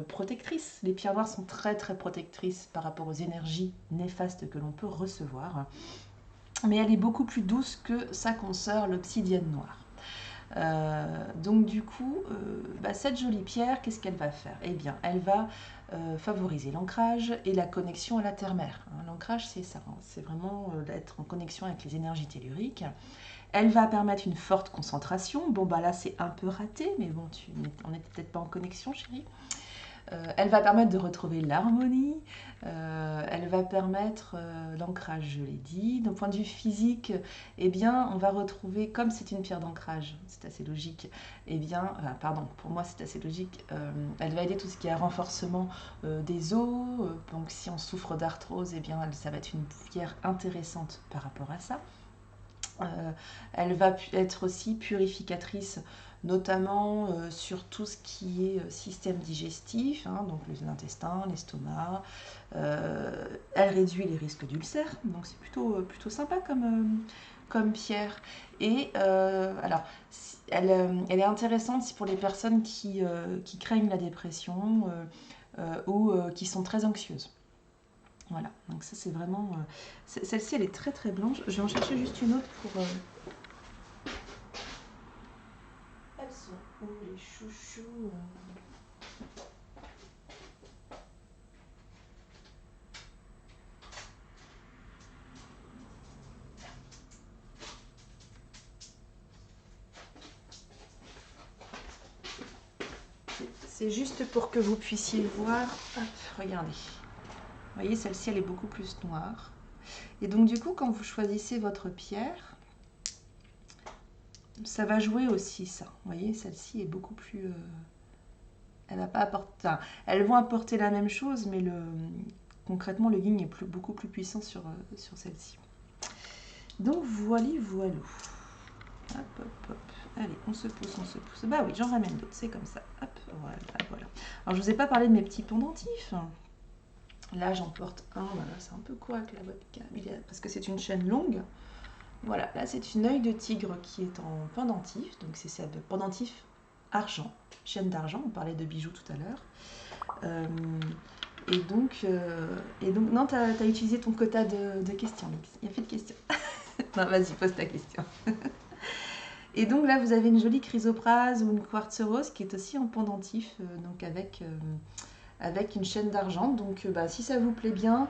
protectrice. Les pierres noires sont très très protectrices par rapport aux énergies néfastes que l'on peut recevoir. Mais elle est beaucoup plus douce que sa consoeur, l'obsidienne noire. Donc du coup, cette jolie pierre, qu'est-ce qu'elle va faire? Eh bien, elle va favoriser l'ancrage et la connexion à la terre-mère. Hein, l'ancrage, c'est ça, hein, c'est vraiment d'être en connexion avec les énergies telluriques. Elle va permettre une forte concentration. Bon, bah là, c'est un peu raté, mais bon, on n'est peut-être pas en connexion, chérie. Elle va permettre de retrouver l'harmonie, elle va permettre l'ancrage, je l'ai dit. D'un point de vue physique, eh bien, on va retrouver, comme c'est une pierre d'ancrage, c'est assez logique, eh bien, pour moi c'est assez logique, elle va aider tout ce qui est renforcement des os, donc si on souffre d'arthrose, eh bien, ça va être une pierre intéressante par rapport à ça. Elle va être aussi purificatrice, notamment sur tout ce qui est système digestif, hein, donc les intestins, l'estomac. Elle réduit les risques d'ulcères, donc c'est plutôt sympa comme pierre. Et alors, elle est intéressante pour les personnes qui craignent la dépression ou qui sont très anxieuses. Voilà, donc ça c'est vraiment... celle-ci elle est très très blanche. Je vais en chercher juste une autre pour... Elles sont où les chouchous C'est juste pour que vous puissiez voir. Hop, regardez. Vous voyez, celle-ci elle est beaucoup plus noire. Et donc du coup, quand vous choisissez votre pierre, ça va jouer aussi ça. Vous voyez, celle-ci est beaucoup plus... elle va pas apporter... Enfin, elles vont apporter la même chose, mais concrètement, le yin est beaucoup plus puissant sur celle-ci. Donc voilà. Hop. Allez, on se pousse. Bah oui, j'en ramène d'autres, c'est comme ça. Hop, voilà. Alors, je vous ai pas parlé de mes petits pendentifs. Là, j'en porte un. Voilà, c'est un peu quoi avec la webcam, parce que c'est une chaîne longue. Voilà, là, c'est une œil de tigre qui est en pendentif. Donc, c'est ça, pendentif argent, chaîne d'argent. On parlait de bijoux tout à l'heure. Et donc, non, tu as utilisé ton quota de questions, Lix. Il y a fait de questions. Non, vas-y, pose ta question. Et donc là, vous avez une jolie chrysoprase ou une quartz rose qui est aussi en pendentif, donc avec une chaîne d'argent. Donc si ça vous plaît bien,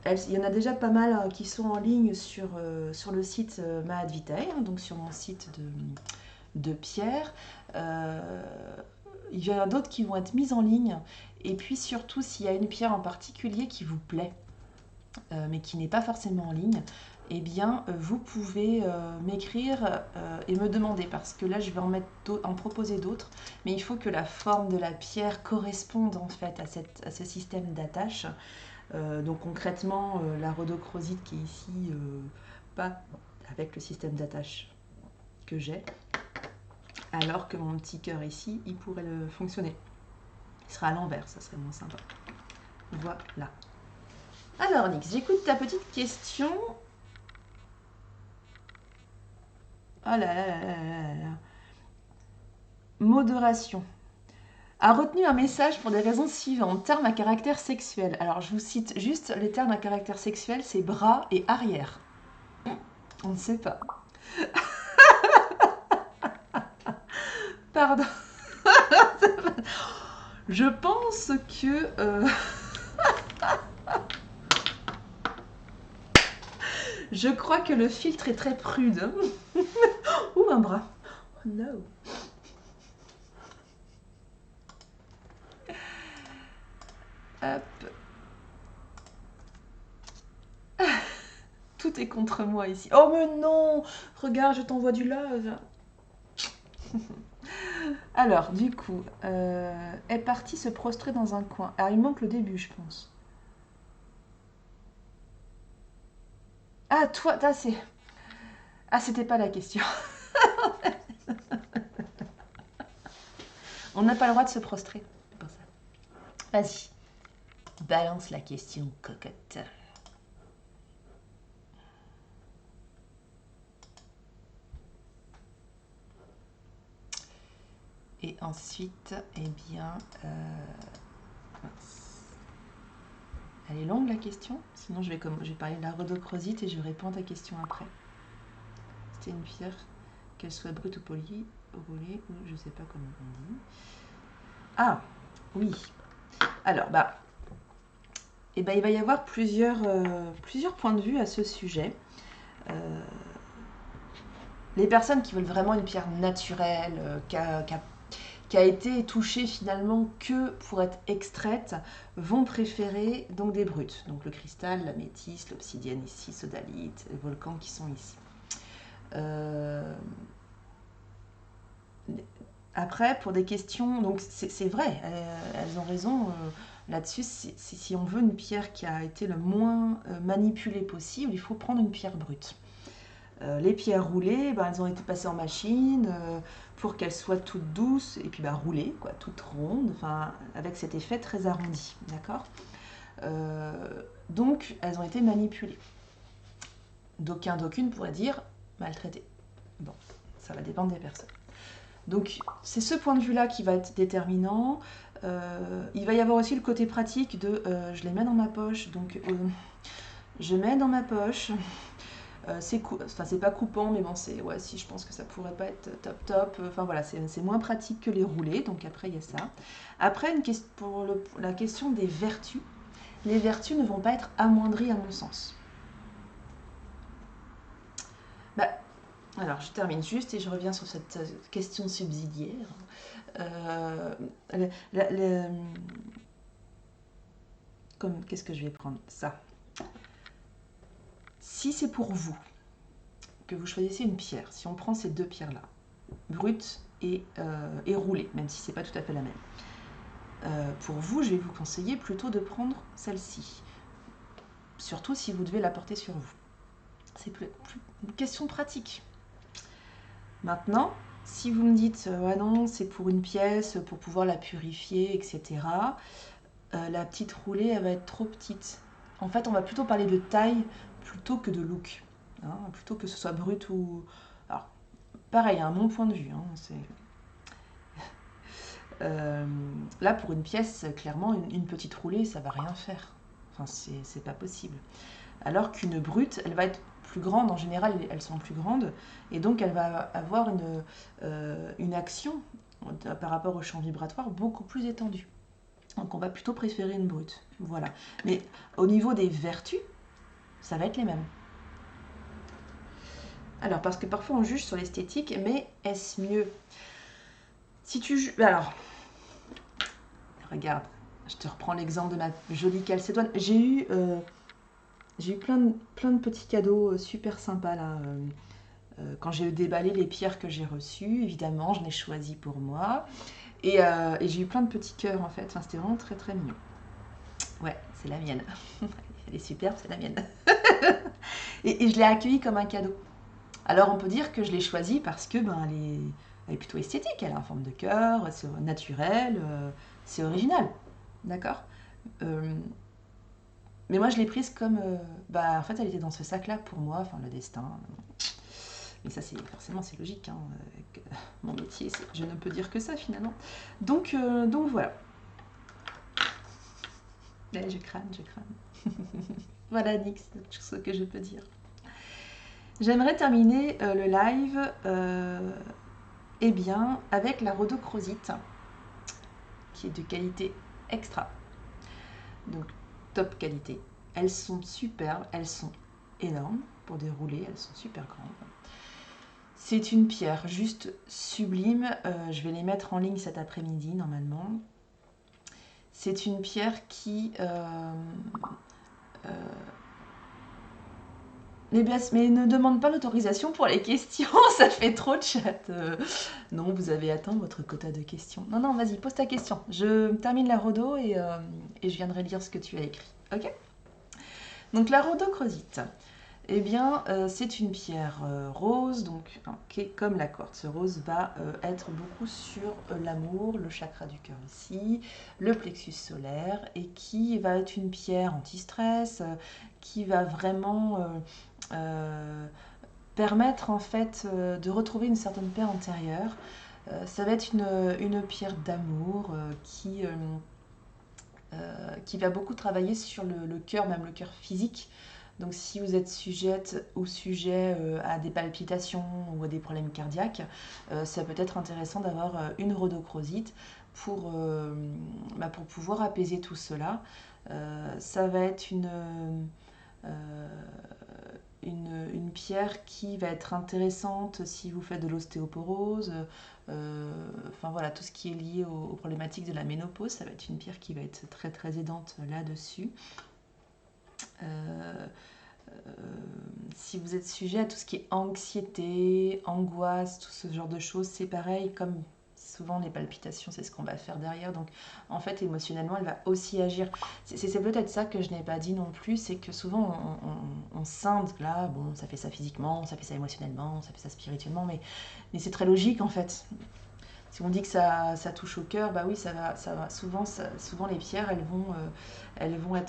il y en a déjà pas mal qui sont en ligne sur le site Mahad Vitae, hein, donc sur mon site de pierre. Il y en a d'autres qui vont être mises en ligne. Et puis surtout, s'il y a une pierre en particulier qui vous plaît, mais qui n'est pas forcément en ligne, eh bien, vous pouvez m'écrire et me demander, parce que là, je vais en proposer d'autres, mais il faut que la forme de la pierre corresponde en fait à ce système d'attache. Donc concrètement, la rhodochrosite qui est ici, pas avec le système d'attache que j'ai, alors que mon petit cœur ici, il pourrait fonctionner. Il sera à l'envers, ça serait moins sympa. Voilà. Alors Nix, j'écoute ta petite question. Oh là là là là là là. Modération. A retenu un message pour des raisons suivantes. Termes à caractère sexuel. Alors je vous cite juste les termes à caractère sexuel, c'est bras et arrière. On ne sait pas. Pardon. Je pense que... je crois que le filtre est très prude. Ou un bras. Oh no. Hop. Tout est contre moi ici. Oh mais non! Regarde, je t'envoie du love. Alors, du coup, est parti se prostrer dans un coin. Alors, il manque le début, je pense. Ah, toi, c'est... Ah, c'était pas la question. On n'a pas le droit de se prostrer. C'est pour ça. Vas-y. Balance la question, cocotte. Et ensuite, eh bien... Elle est longue la question. Sinon, je vais parler de la rhodochrosite et je réponds à ta question après. C'était une pierre, qu'elle soit brute ou polie, roulée, ou je sais pas comment on dit. Ah, oui. Alors, il va y avoir plusieurs points de vue à ce sujet. Les personnes qui veulent vraiment une pierre naturelle, qui a été touchée finalement que pour être extraite, vont préférer donc des brutes. Donc le cristal, la métisse, l'obsidienne ici, sodalite, les volcans qui sont ici. Après, pour des questions, donc c'est vrai, elles ont raison là-dessus. Si on veut une pierre qui a été le moins manipulée possible, il faut prendre une pierre brute. Les pierres roulées, elles ont été passées en machine pour qu'elles soient toutes douces et puis roulées, quoi, toutes rondes, avec cet effet très arrondi, d'accord. Donc, elles ont été manipulées. D'aucunes pourraient dire maltraitées. Bon, ça va dépendre des personnes. Donc, c'est ce point de vue-là qui va être déterminant. Il va y avoir aussi le côté pratique de je les mets dans ma poche, donc je mets dans ma poche. C'est pas coupant, mais bon, si je pense que ça pourrait pas être top. Enfin voilà, c'est moins pratique que les roulés, donc après il y a ça. Après, pour la question des vertus, les vertus ne vont pas être amoindries à mon sens. Alors, je termine juste et je reviens sur cette question subsidiaire. Qu'est-ce que je vais prendre? Ça. Si c'est pour vous que vous choisissez une pierre, si on prend ces deux pierres-là, brute et roulée, même si c'est pas tout à fait la même, pour vous, je vais vous conseiller plutôt de prendre celle-ci. Surtout si vous devez la porter sur vous. C'est plus une question pratique. Maintenant, si vous me dites ouais non, c'est pour une pièce, pour pouvoir la purifier, etc., la petite roulée, elle va être trop petite. En fait, on va plutôt parler de taille plutôt que de look. Hein, plutôt que ce soit brut ou... Alors, pareil, à mon point de vue. Là, pour une pièce, clairement, une petite roulée, ça va rien faire. Enfin, c'est pas possible. Alors qu'une brute, elle va être plus grande. En général, elles sont plus grandes. Et donc, elle va avoir une action par rapport au champ vibratoire beaucoup plus étendue. Donc, on va plutôt préférer une brute. Voilà. Mais au niveau des vertus, ça va être les mêmes. Alors, parce que parfois on juge sur l'esthétique, mais est-ce mieux? Si tu juges... Alors, regarde, je te reprends l'exemple de ma jolie calcédoine. J'ai eu plein de petits cadeaux super sympas là. Quand j'ai déballé les pierres que j'ai reçues, évidemment, je l'ai choisi pour moi. Et j'ai eu plein de petits cœurs en fait. Enfin, c'était vraiment très très mignon. Ouais, c'est la mienne. Elle est superbe, c'est la mienne. et je l'ai accueillie comme un cadeau. Alors on peut dire que je l'ai choisie parce que elle est plutôt esthétique. Elle a une forme de cœur, c'est naturel, c'est original. D'accord. Mais moi je l'ai prise comme... en fait elle était dans ce sac-là pour moi, enfin le destin. Mais ça c'est forcément c'est logique. Hein, mon métier, je ne peux dire que ça finalement. Donc voilà. Là, je crâne. Voilà Nick, c'est ce que je peux dire. J'aimerais terminer le live avec la rhodochrosite, qui est de qualité extra. Donc top qualité. Elles sont superbes, elles sont énormes pour dérouler, elles sont super grandes. C'est une pierre juste sublime. Je vais les mettre en ligne cet après-midi normalement. C'est une pierre qui... mais ne demande pas l'autorisation pour les questions, ça fait trop de chat. Non, vous avez atteint votre quota de questions. Non, vas-y, pose ta question. Je termine la rhodo et je viendrai lire ce que tu as écrit. Ok? Donc la rhodochrosite, c'est une pierre rose, donc qui est comme la quartz rose, va être beaucoup sur l'amour, le chakra du cœur aussi, le plexus solaire, et qui va être une pierre anti-stress, qui va vraiment permettre en fait de retrouver une certaine paix intérieure. Ça va être une pierre d'amour qui va beaucoup travailler sur le cœur, même le cœur physique. Donc si vous êtes sujette ou sujet à des palpitations ou à des problèmes cardiaques, ça peut être intéressant d'avoir une rhodochrosite pour pouvoir apaiser tout cela. Ça va être une pierre qui va être intéressante si vous faites de l'ostéoporose. Voilà, tout ce qui est lié aux problématiques de la ménopause, ça va être une pierre qui va être très très aidante là-dessus. Si vous êtes sujet à tout ce qui est anxiété, angoisse, tout ce genre de choses, c'est pareil, comme souvent les palpitations, c'est ce qu'on va faire derrière. Donc en fait, émotionnellement, elle va aussi agir. C'est peut-être ça que je n'ai pas dit non plus, c'est que souvent on scinde là, bon, ça fait ça physiquement, ça fait ça émotionnellement, ça fait ça spirituellement, mais c'est très logique en fait. Si on dit que ça touche au cœur, bah oui, ça va. Souvent les pierres, elles vont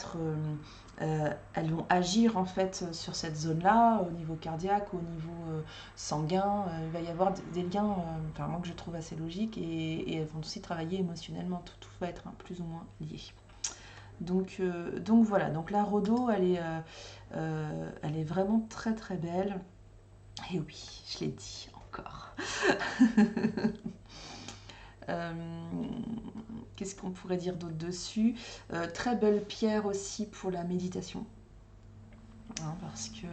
agir en fait sur cette zone-là, au niveau cardiaque, au niveau sanguin. Il va y avoir des liens, moi que je trouve assez logiques, et elles vont aussi travailler émotionnellement. Tout va être plus ou moins lié. Donc voilà. Donc la rhodo, elle est vraiment très très belle. Et oui, je l'ai dit encore. Qu'est-ce qu'on pourrait dire d'autre dessus? Très belle pierre aussi pour la méditation, hein, parce que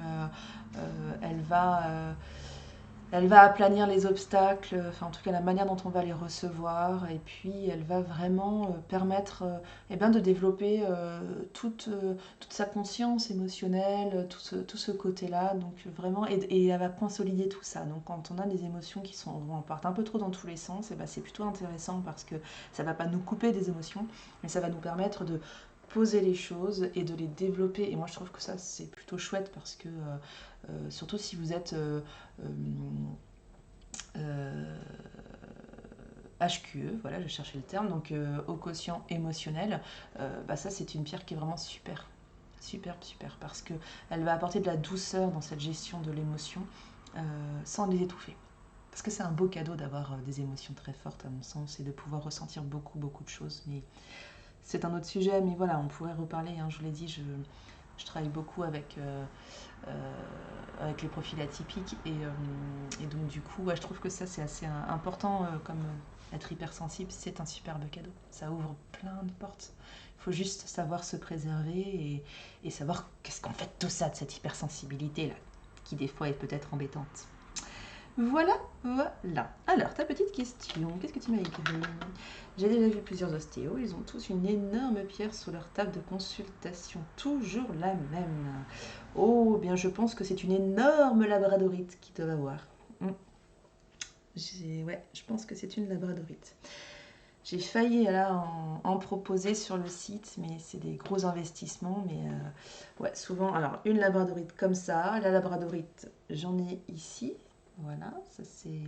elle va aplanir les obstacles, en tout cas la manière dont on va les recevoir, et puis elle va vraiment permettre de développer toute sa conscience émotionnelle, tout ce côté-là, donc vraiment, et elle va consolider tout ça. Donc quand on a des émotions qui partent un peu trop dans tous les sens, c'est plutôt intéressant parce que ça ne va pas nous couper des émotions, mais ça va nous permettre de poser les choses et de les développer. Et moi je trouve que ça c'est plutôt chouette parce que surtout si vous êtes HQE, voilà, je cherchais le terme, donc au quotient émotionnel, ça c'est une pierre qui est vraiment super, parce qu'elle va apporter de la douceur dans cette gestion de l'émotion sans les étouffer. Parce que c'est un beau cadeau d'avoir des émotions très fortes à mon sens et de pouvoir ressentir beaucoup de choses. Mais c'est un autre sujet, mais voilà, on pourrait reparler, hein, je vous l'ai dit, Je travaille beaucoup avec les profils atypiques et donc du coup ouais, je trouve que ça c'est assez important comme être hypersensible, c'est un superbe cadeau. Ça ouvre plein de portes. Il faut juste savoir se préserver et savoir qu'est-ce qu'on fait de tout ça, de cette hypersensibilité là, qui des fois est peut-être embêtante. Voilà, voilà. Alors, ta petite question, qu'est-ce que tu m'as écrit? J'ai déjà vu plusieurs ostéos, ils ont tous une énorme pierre sur leur table de consultation, toujours la même. Oh, bien je pense que c'est une énorme labradorite qu'ils doivent avoir. Ouais, je pense que c'est une labradorite. J'ai failli là en proposer sur le site, mais c'est des gros investissements. Mais ouais, souvent, alors une labradorite comme ça, la labradorite, j'en ai ici. Voilà, ça c'est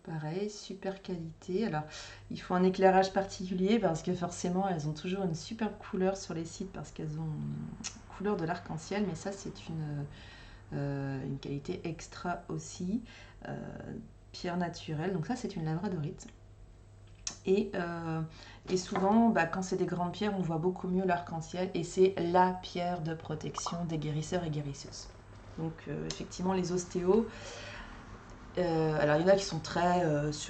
pareil, super qualité. Alors, il faut un éclairage particulier parce que forcément, elles ont toujours une superbe couleur sur les sites parce qu'elles ont une couleur de l'arc-en-ciel, mais ça c'est une qualité extra aussi. Pierre naturelle, donc ça c'est une labradorite. Et souvent, quand c'est des grandes pierres, on voit beaucoup mieux l'arc-en-ciel et c'est la pierre de protection des guérisseurs et guérisseuses. Donc effectivement, les ostéos, alors il y en a qui sont très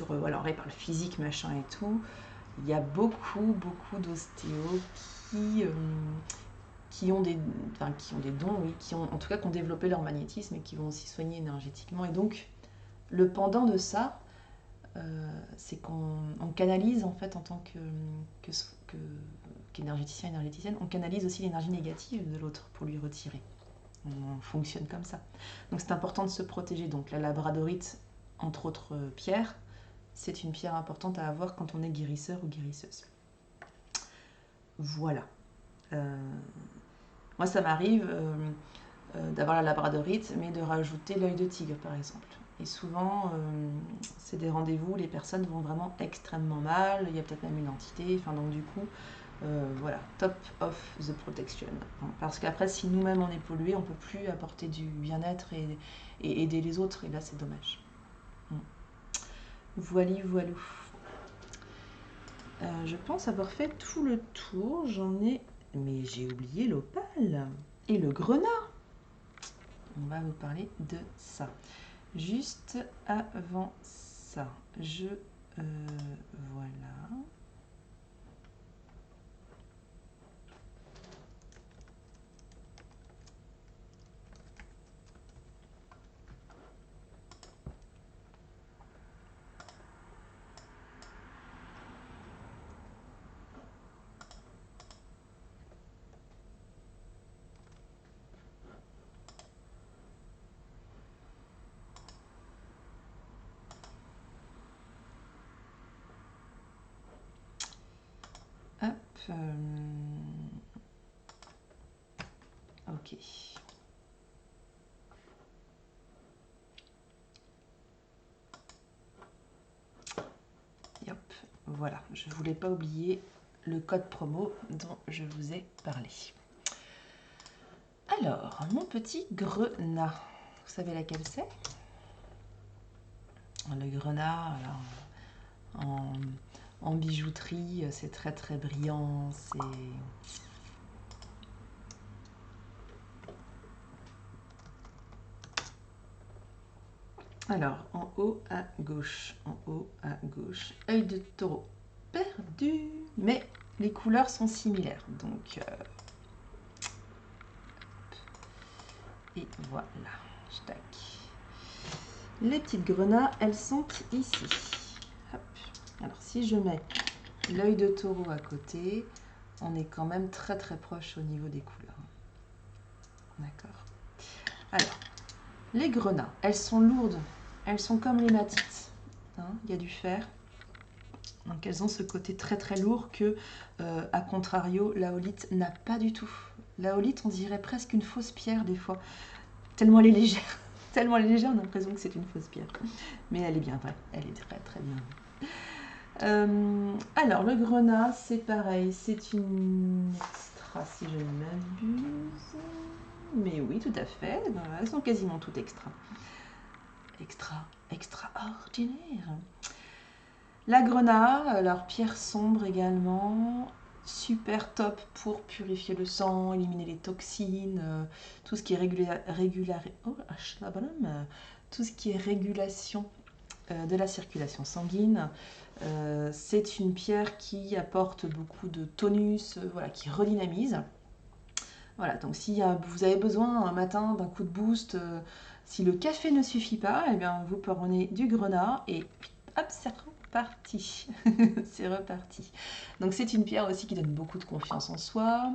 voilà, on parle physique, machin et tout. Il y a beaucoup d'ostéos qui ont des dons, oui, en tout cas qui ont développé leur magnétisme et qui vont aussi soigner énergétiquement. Et donc, le pendant de ça, c'est qu'on canalise en fait en tant qu'énergéticien, énergéticienne, on canalise aussi l'énergie négative de l'autre pour lui retirer. On fonctionne comme ça. Donc c'est important de se protéger. Donc la labradorite, entre autres pierres, c'est une pierre importante à avoir quand on est guérisseur ou guérisseuse. Voilà. Moi ça m'arrive d'avoir la labradorite, mais de rajouter l'œil de tigre par exemple. Et souvent, c'est des rendez-vous où les personnes vont vraiment extrêmement mal, il y a peut-être même une entité, enfin donc du coup, voilà, top of the protection. Parce qu'après, si nous-mêmes on est pollué, on ne peut plus apporter du bien-être et aider les autres, et là c'est dommage. Voilou. Je pense avoir fait tout le tour, j'en ai... Mais j'ai oublié l'opale et le grenat. On va vous parler de ça. Juste avant ça, voilà. Hop. Ok. Et hop, voilà. Je ne voulais pas oublier le code promo dont je vous ai parlé. Alors, mon petit grenat. Vous savez laquelle c'est? Le grenat, alors, en bijouterie, c'est très très brillant. C'est... Alors, en haut à gauche, œil de taureau perdu, mais les couleurs sont similaires, donc et voilà, tac. Les petites grenats, elles sont ici. Hop. Alors si je mets l'œil de taureau à côté, on est quand même très très proche au niveau des couleurs. D'accord. Alors, les grenats, elles sont lourdes, elles sont comme les matites. Il y a du fer. Donc elles ont ce côté très très lourd que, à contrario, l'aolite n'a pas du tout. L'aolite, on dirait presque une fausse pierre des fois, tellement elle est légère. Tellement elle est légère, on a l'impression que c'est une fausse pierre. Mais elle est bien vraie, elle est très très bien. Alors le grenat, c'est pareil, c'est une extra si je ne m'abuse. Mais oui, tout à fait, elles sont quasiment toutes extra. Extraordinaire. La grenat, alors pierre sombre également, super top pour purifier le sang, éliminer les toxines, tout ce qui est tout ce qui est régulation de la circulation sanguine. C'est une pierre qui apporte beaucoup de tonus, voilà, qui redynamise. Voilà, donc si vous avez besoin un matin d'un coup de boost, si le café ne suffit pas, eh bien vous prenez du grenat et hop, c'est reparti. C'est reparti. Donc c'est une pierre aussi qui donne beaucoup de confiance en soi.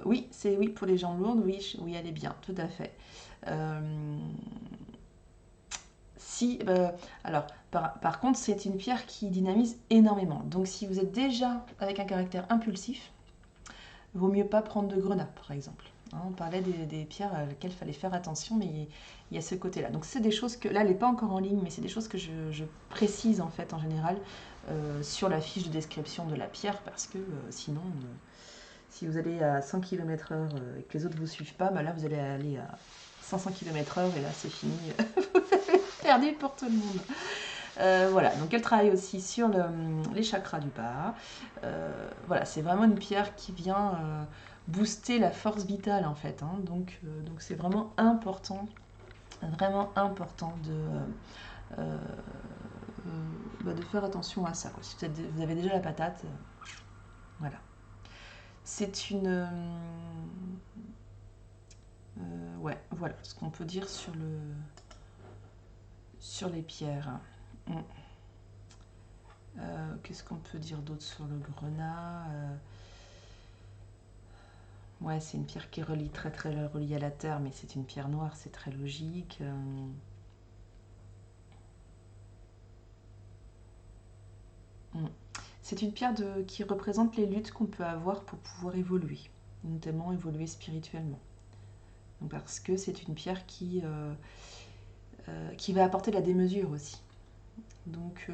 Oui, c'est oui pour les jambes lourdes, oui, oui, elle est bien, tout à fait. Alors, par contre, c'est une pierre qui dynamise énormément. Donc, si vous êtes déjà avec un caractère impulsif, il vaut mieux pas prendre de grenat, par exemple. Hein, on parlait des pierres à lesquelles il fallait faire attention, mais il y a ce côté-là. Donc, c'est des choses que, là, elle n'est pas encore en ligne, mais c'est des choses que je précise, en fait, en général, sur la fiche de description de la pierre, parce que sinon, si vous allez à 100 km/h et que les autres ne vous suivent pas, bah là, vous allez aller à 500 km/h et là, c'est fini. Perdu pour tout le monde. Voilà, donc elle travaille aussi sur les chakras du bas. Voilà, c'est vraiment une pierre qui vient booster la force vitale en fait. Hein. Donc c'est vraiment important de faire attention à ça. Quoi. Si vous avez déjà la patate, voilà. C'est une... ouais, voilà ce qu'on peut dire sur les pierres. Qu'est-ce qu'on peut dire d'autre sur le grenat? Ouais, c'est une pierre qui est très reliée à la terre, mais c'est une pierre noire, c'est très logique. C'est une pierre qui représente les luttes qu'on peut avoir pour pouvoir évoluer, notamment évoluer spirituellement. Donc, parce que c'est une pierre qui va apporter la démesure aussi. Donc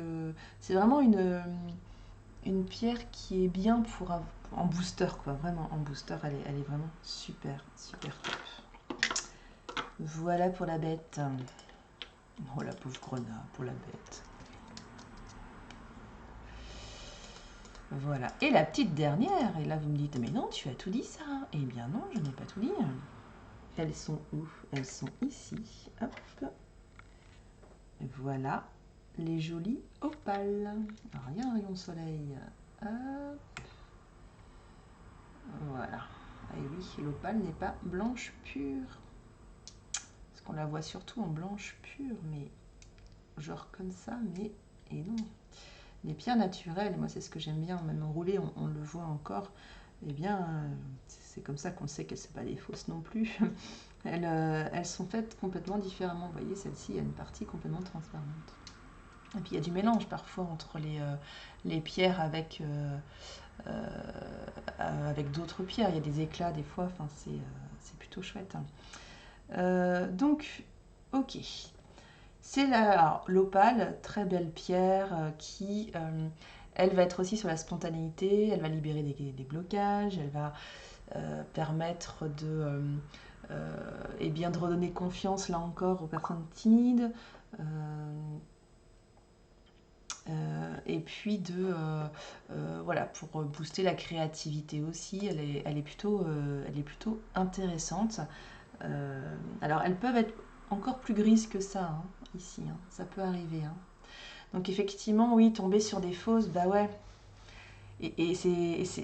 c'est vraiment une pierre qui est bien pour en booster, quoi. Vraiment, en booster, elle est vraiment super, super top. Voilà pour la bête. Oh, la pauvre grenat, pour la bête. Voilà. Et la petite dernière, et là vous me dites, mais non, tu as tout dit ça. Eh bien non, je n'ai pas tout dit. Elles sont où? Elles sont ici. Hop. Voilà. Les jolies opales. Alors, il y a un rayon de soleil. Hop. Voilà. Et oui, l'opale n'est pas blanche pure. Parce qu'on la voit surtout en blanche pure, mais genre comme ça, mais... Et non. Les pierres naturelles, moi c'est ce que j'aime bien, même enroulées, on le voit encore, eh bien, c'est comme ça qu'on sait qu'elles ne sont pas des fausses non plus. Elles sont faites complètement différemment. Vous voyez, celle-ci, il y a une partie complètement transparente. Et puis il y a du mélange parfois entre les pierres avec d'autres pierres. Il y a des éclats des fois, enfin, c'est plutôt chouette. Donc, ok. C'est l'opale, très belle pierre qui, elle va être aussi sur la spontanéité, elle va libérer des blocages, elle va permettre de redonner confiance là encore aux personnes timides. Et puis voilà, pour booster la créativité aussi, elle est plutôt intéressante. Alors elles peuvent être encore plus grises que ça, hein, ici, hein, ça peut arriver. Hein. Donc effectivement, oui, tomber sur des fausses, bah ouais.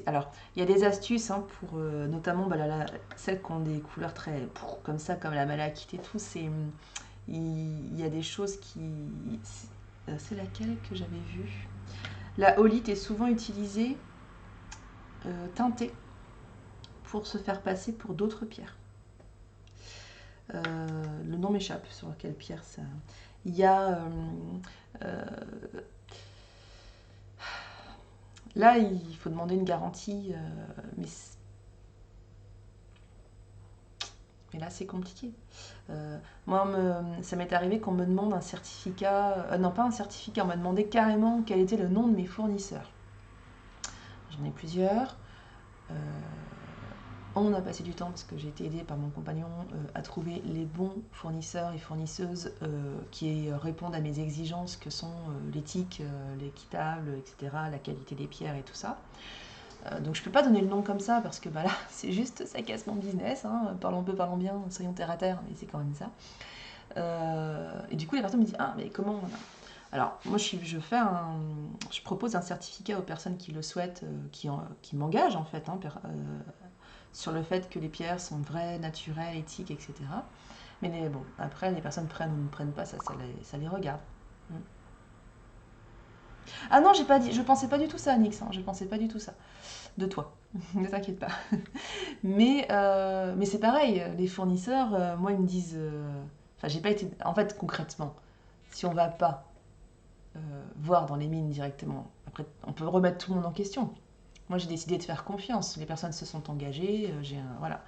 Alors, il y a des astuces hein, pour, notamment celles qui ont des couleurs très comme ça, comme la malachite et tout. Il y a des choses qui... C'est laquelle que j'avais vue? La holite est souvent utilisée teintée pour se faire passer pour d'autres pierres. Le nom m'échappe sur quelle pierre ça... Il y a... là, il faut demander une garantie, mais là, c'est compliqué. Moi, ça m'est arrivé qu'on me demande un certificat... non, pas un certificat, on m'a demandé carrément quel était le nom de mes fournisseurs. J'en ai plusieurs. On a passé du temps parce que j'ai été aidée par mon compagnon à trouver les bons fournisseurs et fournisseuses qui répondent à mes exigences que sont l'éthique, l'équitable, etc., la qualité des pierres et tout ça. Donc je peux pas donner le nom comme ça parce que bah là c'est juste ça casse mon business, hein. Parlons peu, parlons bien, soyons terre à terre, mais c'est quand même ça. Et du coup les personnes me disent ah mais comment on a... Alors moi je propose un certificat aux personnes qui le souhaitent, qui m'engagent en fait, hein, sur le fait que les pierres sont vraies, naturelles, éthiques, etc. Mais bon, après, les personnes prennent ou ne prennent pas, ça les regarde. Mm. Ah non, j'ai pas dit, je pensais pas du tout ça, Nix, hein, je pensais pas du tout ça. De toi, ne t'inquiète pas. Mais c'est pareil, les fournisseurs, moi, ils me disent... Enfin, j'ai pas été... En fait, concrètement, si on va pas voir dans les mines directement, après, on peut remettre tout le monde en question. Moi, j'ai décidé de faire confiance. Les personnes se sont engagées, voilà.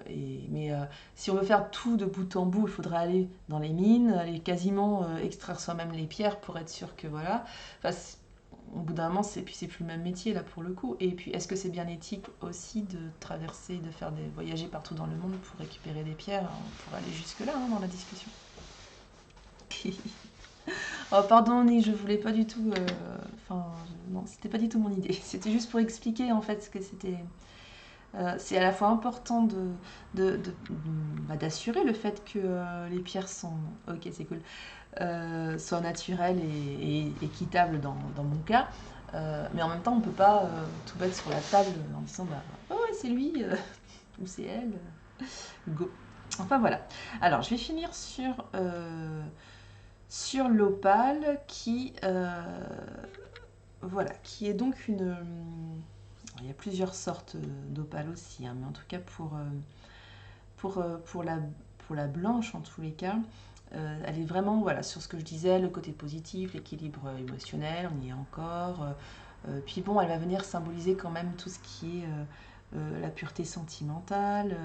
Mais si on veut faire tout de bout en bout, il faudrait aller dans les mines, aller quasiment extraire soi-même les pierres pour être sûr que voilà. Enfin, au bout d'un moment, c'est plus le même métier là pour le coup. Et puis, est-ce que c'est bien éthique aussi de traverser, de faire des voyager partout dans le monde pour récupérer des pierres? On pourrait aller jusque là, hein, dans la discussion. Oh pardon, Nick, je voulais pas du tout. Enfin, non, c'était pas du tout mon idée. C'était juste pour expliquer en fait ce que c'était. C'est à la fois important d'assurer le fait que les pierres sont, ok c'est cool, soient naturelles et équitables dans mon cas, mais en même temps on peut pas tout mettre sur la table en disant bah oh ouais c'est lui ou c'est elle, go. Enfin voilà. Alors je vais finir sur l'opale qui voilà qui est donc une il y a plusieurs sortes d'opales aussi, hein, mais en tout cas pour la blanche, en tous les cas, elle est vraiment voilà, sur ce que je disais, le côté positif, l'équilibre émotionnel, on y est encore. Puis bon, elle va venir symboliser quand même tout ce qui est la pureté sentimentale,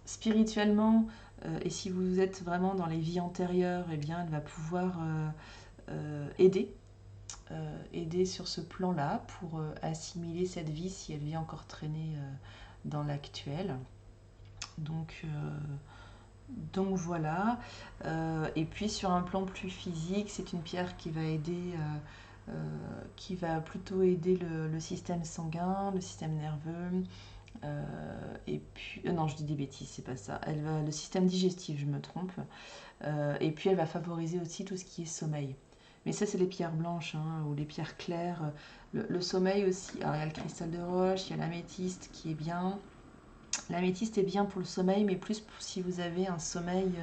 spirituellement. Et si vous êtes vraiment dans les vies antérieures, eh bien, elle va pouvoir aider sur ce plan-là pour assimiler cette vie si elle vient encore traîner dans l'actuel. Donc voilà. Et puis sur un plan plus physique, c'est une pierre qui va aider, qui va plutôt aider le système sanguin, le système nerveux. Et puis, non, je dis des bêtises, c'est pas ça. Le système digestif, je me trompe. Et puis elle va favoriser aussi tout ce qui est sommeil. Mais ça, c'est les pierres blanches, hein, ou les pierres claires. Le sommeil aussi. Alors, il y a le cristal de roche, il y a l'améthyste qui est bien. L'améthyste est bien pour le sommeil, mais plus pour si vous avez un sommeil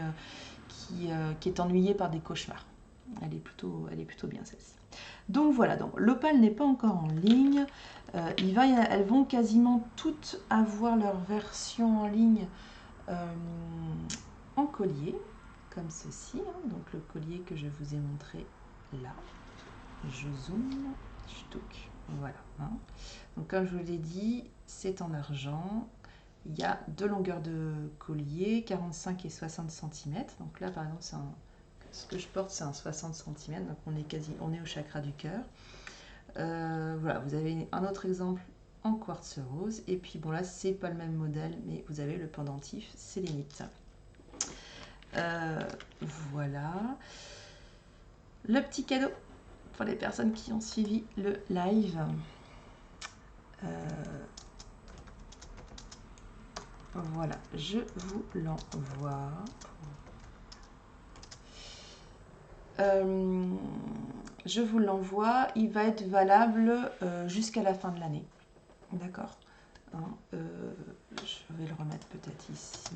qui est ennuyé par des cauchemars. Elle est plutôt bien celle-ci. Donc voilà, donc l'opale n'est pas encore en ligne. Elles vont quasiment toutes avoir leur version en ligne en collier, comme ceci. Hein, donc le collier que je vous ai montré là. Je zoome, je touche. Voilà. Hein. Donc comme je vous l'ai dit, c'est en argent. Il y a deux longueurs de collier, 45 et 60 cm. Donc là, par exemple, ce que je porte, c'est un 60 cm. Donc on est au chakra du cœur. Voilà, vous avez un autre exemple en quartz rose. Et puis bon, là, c'est pas le même modèle, mais vous avez le pendentif sélénite. Voilà. Le petit cadeau pour les personnes qui ont suivi le live. Voilà, je vous l'envoie. Je vous l'envoie. Il va être valable jusqu'à la fin de l'année. D'accord, hein, je vais le remettre peut-être ici.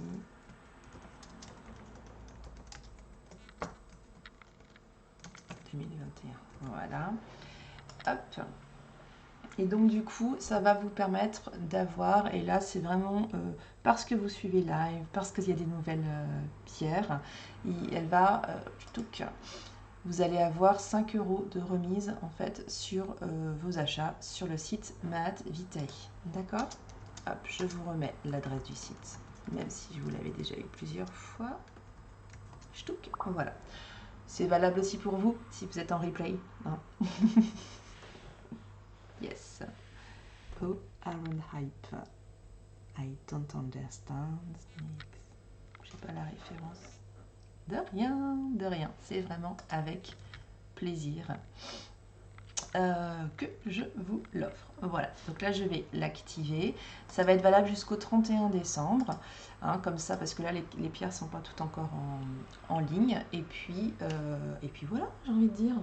« 2021 ». Voilà. Hop. Et donc du coup, ça va vous permettre d'avoir, et là c'est vraiment parce que vous suivez live, parce qu'il y a des nouvelles pierres, vous allez avoir 5 € de remise en fait sur vos achats sur le site Mahat Vitae. D'accord? Hop, je vous remets l'adresse du site, même si je vous l'avais déjà eu plusieurs fois. Ch'touk, voilà. C'est valable aussi pour vous si vous êtes en replay. Hein. Yes. Po Iron Hype. I don't understand. J'ai pas la référence. De rien, de rien. C'est vraiment avec plaisir que je vous l'offre. Voilà, donc là je vais l'activer. Ça va être valable jusqu'au 31 décembre, hein, comme ça, parce que là les pierres sont pas toutes encore en ligne. Et puis voilà, j'ai envie de dire.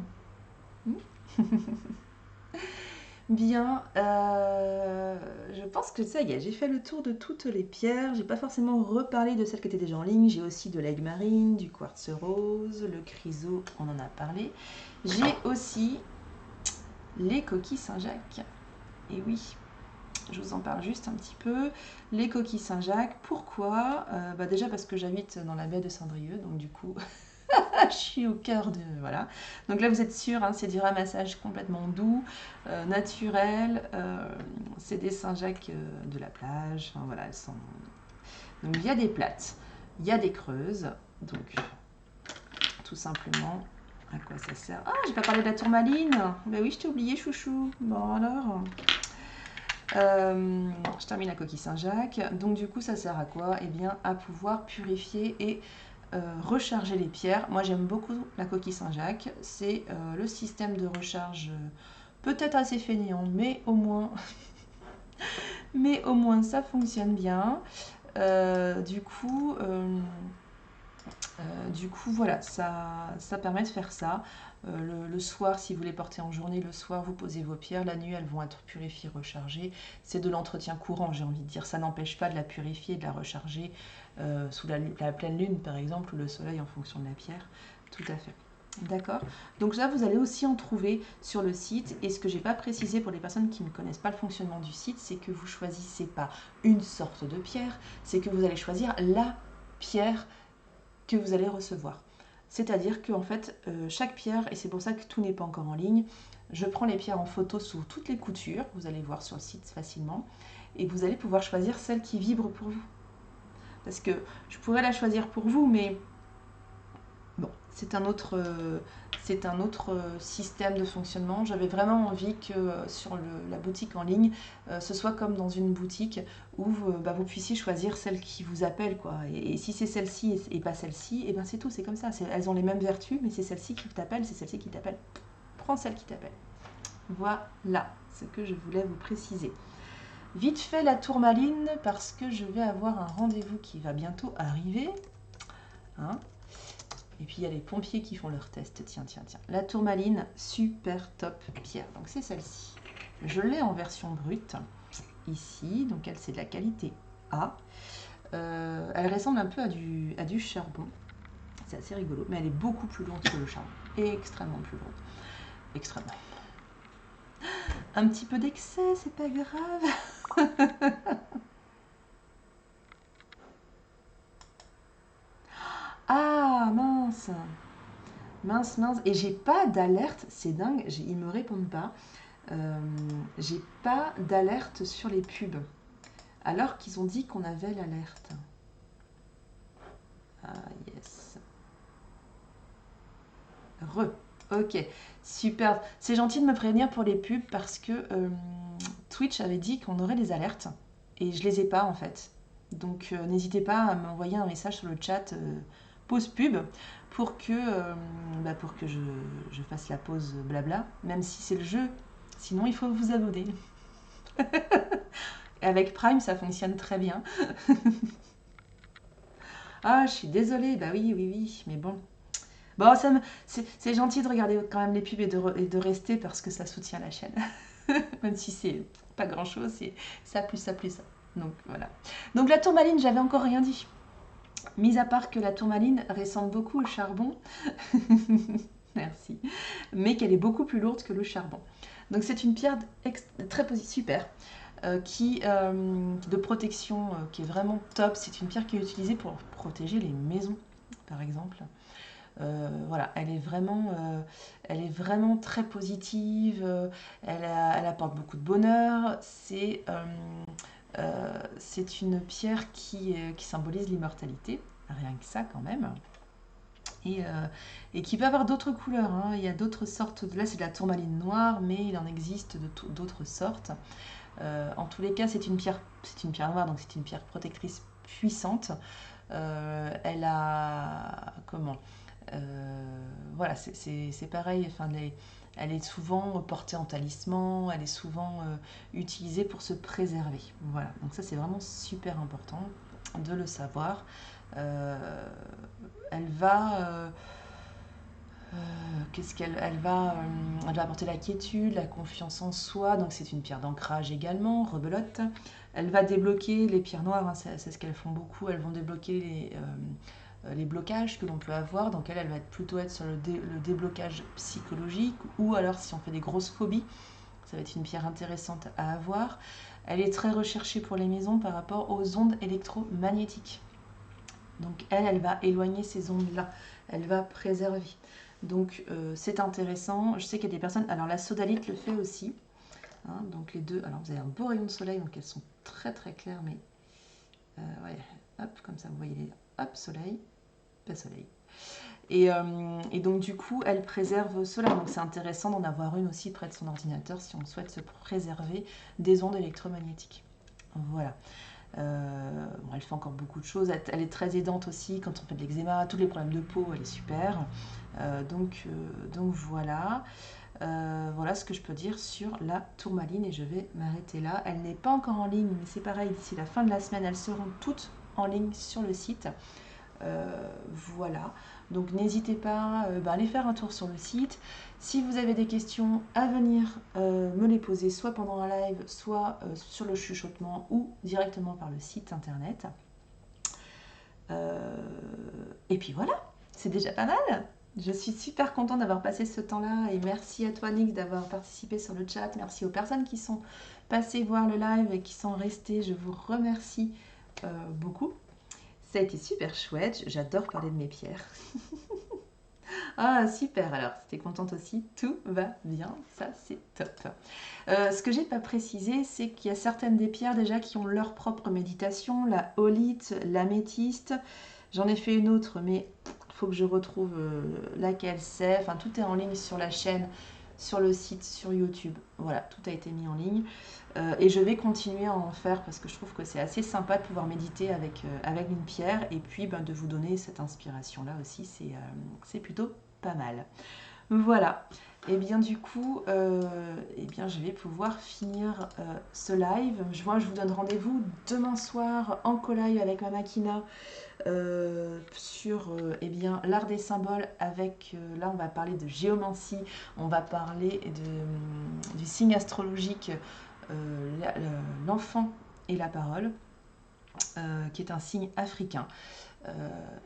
Bien, je pense que ça y est, j'ai fait le tour de toutes les pierres. J'ai pas forcément reparlé de celles qui étaient déjà en ligne. J'ai aussi de l'aigle marine, du quartz rose, le chryso, on en a parlé. J'ai aussi les coquilles Saint-Jacques. Et oui, je vous en parle juste un petit peu. Les coquilles Saint-Jacques, pourquoi déjà parce que j'habite dans la baie de Saint-Brieuc, donc du coup, je suis au cœur de... Voilà. Donc là, vous êtes sûr, hein, c'est du ramassage complètement doux, naturel. C'est des Saint-Jacques de la plage. Enfin, voilà, elles sont... Donc il y a des plates, il y a des creuses. Donc, tout simplement... À quoi ça sert? Ah, j'ai pas parlé de la tourmaline. Ben oui, je t'ai oublié, chouchou. Bon alors. Je termine la coquille Saint-Jacques. Donc du coup, ça sert à quoi? Eh bien, à pouvoir purifier et recharger les pierres. Moi, j'aime beaucoup la coquille Saint-Jacques. C'est le système de recharge peut-être assez feignant, mais au moins, ça fonctionne bien. Du coup, voilà, ça permet de faire ça. Le soir, si vous les portez en journée, le soir, vous posez vos pierres. La nuit, elles vont être purifiées, rechargées. C'est de l'entretien courant, j'ai envie de dire. Ça n'empêche pas de la purifier, de la recharger sous la pleine lune, par exemple, ou le soleil en fonction de la pierre. Tout à fait. D'accord. Donc là, vous allez aussi en trouver sur le site. Et ce que je n'ai pas précisé pour les personnes qui ne connaissent pas le fonctionnement du site, c'est que vous choisissez pas une sorte de pierre, c'est que vous allez choisir la pierre que vous allez recevoir. C'est-à-dire que en fait, chaque pierre, et c'est pour ça que tout n'est pas encore en ligne, je prends les pierres en photo sous toutes les coutures, vous allez voir sur le site facilement, et vous allez pouvoir choisir celle qui vibre pour vous. Parce que je pourrais la choisir pour vous, mais bon, c'est un autre système de fonctionnement. J'avais vraiment envie que sur la boutique en ligne, ce soit comme dans une boutique où vous puissiez choisir celle qui vous appelle, quoi. Et si c'est celle-ci et pas celle-ci, et ben c'est tout, c'est comme ça. Elles ont les mêmes vertus, mais c'est celle-ci qui t'appelle, c'est celle-ci qui t'appelle. Prends celle qui t'appelle. Voilà ce que je voulais vous préciser. Vite fait la tourmaline, parce que je vais avoir un rendez-vous qui va bientôt arriver. Hein? Et puis il y a les pompiers qui font leur test. Tiens. La tourmaline, super top pierre. Donc c'est celle-ci. Je l'ai en version brute, ici. Donc elle, c'est de la qualité A. Elle ressemble un peu à du charbon. C'est assez rigolo. Mais elle est beaucoup plus lourde que le charbon. Et extrêmement plus lourde. Extrêmement. Un petit peu d'excès, c'est pas grave. Ah, mince. Mince. Et j'ai pas d'alerte, c'est dingue, ils me répondent pas. J'ai pas d'alerte sur les pubs. Alors qu'ils ont dit qu'on avait l'alerte. Ah, yes. Ok, super. C'est gentil de me prévenir pour les pubs parce que Twitch avait dit qu'on aurait des alertes et je les ai pas en fait. Donc n'hésitez pas à m'envoyer un message sur le chat pause pub pour que je fasse la pause blabla, même si c'est le jeu. Sinon, il faut vous abonner. Et avec Prime, ça fonctionne très bien. Ah, je suis désolée. Bah oui, mais bon. Bon, c'est gentil de regarder quand même les pubs et de rester parce que ça soutient la chaîne. Même si c'est pas grand chose, c'est ça plus ça plus ça. Donc voilà. Donc la tourmaline, j'avais encore rien dit. Mis à part que la tourmaline ressemble beaucoup au charbon. Merci. Mais qu'elle est beaucoup plus lourde que le charbon. Donc c'est une pierre très super. De protection qui est vraiment top. C'est une pierre qui est utilisée pour protéger les maisons, par exemple. Voilà, elle est vraiment très positive. Elle apporte beaucoup de bonheur. C'est une pierre qui symbolise l'immortalité, rien que ça quand même. Et qui peut avoir d'autres couleurs. Hein. Il y a d'autres sortes. Là, c'est de la tourmaline noire, mais il en existe d'autres sortes. En tous les cas, c'est une pierre noire, donc c'est une pierre protectrice puissante. Elle a comment voilà, c'est pareil. Enfin, elle est souvent portée en talisman, elle est souvent utilisée pour se préserver. Voilà, donc ça c'est vraiment super important de le savoir. Elle va qu'est-ce qu'elle elle va apporter la quiétude, la confiance en soi, donc c'est une pierre d'ancrage également, rebelote. Elle va débloquer les pierres noires, hein, c'est ce qu'elles font beaucoup, elles vont débloquer les blocages que l'on peut avoir, donc elle va plutôt être sur le déblocage psychologique, ou alors si on fait des grosses phobies, ça va être une pierre intéressante à avoir. Elle est très recherchée pour les maisons par rapport aux ondes électromagnétiques. Donc elle va éloigner ces ondes-là, elle va préserver. Donc c'est intéressant. Je sais qu'il y a des personnes. Alors la sodalite le fait aussi. Hein, donc les deux. Alors vous avez un beau rayon de soleil, donc elles sont très très claires, mais ouais, hop, comme ça vous voyez les. Hop, soleil, pas soleil. Et donc du coup, elle préserve cela. Donc c'est intéressant d'en avoir une aussi près de son ordinateur si on souhaite se préserver des ondes électromagnétiques. Voilà. Bon, elle fait encore beaucoup de choses. Elle est très aidante aussi quand on fait de l'eczéma, tous les problèmes de peau, elle est super. Donc voilà. Voilà ce que je peux dire sur la tourmaline et je vais m'arrêter là. Elle n'est pas encore en ligne, mais c'est pareil, d'ici la fin de la semaine, elles seront toutes en ligne sur le site. Voilà, donc n'hésitez pas à aller faire un tour sur le site. Si vous avez des questions à venir me les poser soit pendant un live, soit sur le chuchotement ou directement par le site internet. Et puis voilà, c'est déjà pas mal. Je suis super contente d'avoir passé ce temps-là et merci à toi Nix d'avoir participé sur le chat. Merci aux personnes qui sont passées voir le live et qui sont restées. Je vous remercie beaucoup. Ça a été super chouette, j'adore parler de mes pierres. Ah super, alors c'était contente aussi, tout va bien, ça c'est top. Ce que j'ai pas précisé, c'est qu'il y a certaines des pierres déjà qui ont leur propre méditation, la holite, l'améthyste. J'en ai fait une autre, mais il faut que je retrouve laquelle c'est. Enfin, tout est en ligne sur la chaîne, sur le site, sur YouTube. Voilà, tout a été mis en ligne. Et je vais continuer à en faire parce que je trouve que c'est assez sympa de pouvoir méditer avec une pierre et puis de vous donner cette inspiration-là aussi, c'est plutôt pas mal. Voilà, et bien du coup, je vais pouvoir finir ce live. Moi, je vous donne rendez-vous demain soir en co-live avec ma Makina sur l'art des symboles avec, là on va parler de géomancie, on va parler du signe astrologique l'enfant et la parole, qui est un signe africain.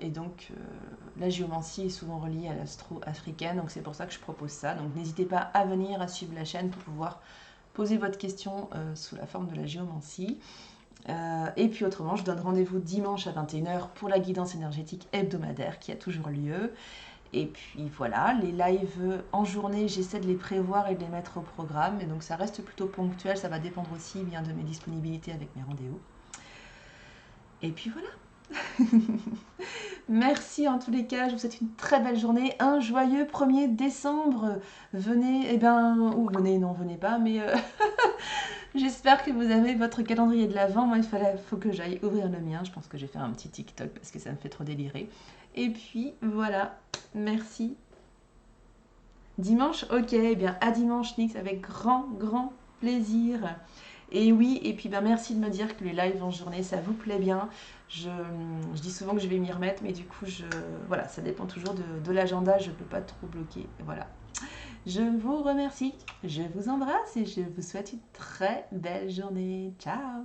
Et donc la géomancie est souvent reliée à l'astro africaine, donc c'est pour ça que je propose ça. Donc n'hésitez pas à venir, à suivre la chaîne pour pouvoir poser votre question sous la forme de la géomancie. Et puis autrement, je donne rendez-vous dimanche à 21h pour la guidance énergétique hebdomadaire qui a toujours lieu. Et puis voilà, les lives en journée, j'essaie de les prévoir et de les mettre au programme. Et donc ça reste plutôt ponctuel, ça va dépendre aussi bien de mes disponibilités avec mes rendez-vous. Et puis voilà. Merci en tous les cas, je vous souhaite une très belle journée, un joyeux 1er décembre. Venez, ou venez, non, venez pas, mais j'espère que vous avez votre calendrier de l'Avent. Moi, il faut que j'aille ouvrir le mien. Je pense que je vais faire un petit TikTok parce que ça me fait trop délirer. Et puis voilà, merci. Dimanche, ok, eh bien à dimanche Nix avec grand plaisir. Et oui, et puis merci de me dire que les lives en journée, ça vous plaît bien. Je dis souvent que je vais m'y remettre, mais du coup, voilà, ça dépend toujours de l'agenda, je ne peux pas trop bloquer. Voilà. Je vous remercie, je vous embrasse et je vous souhaite une très belle journée. Ciao!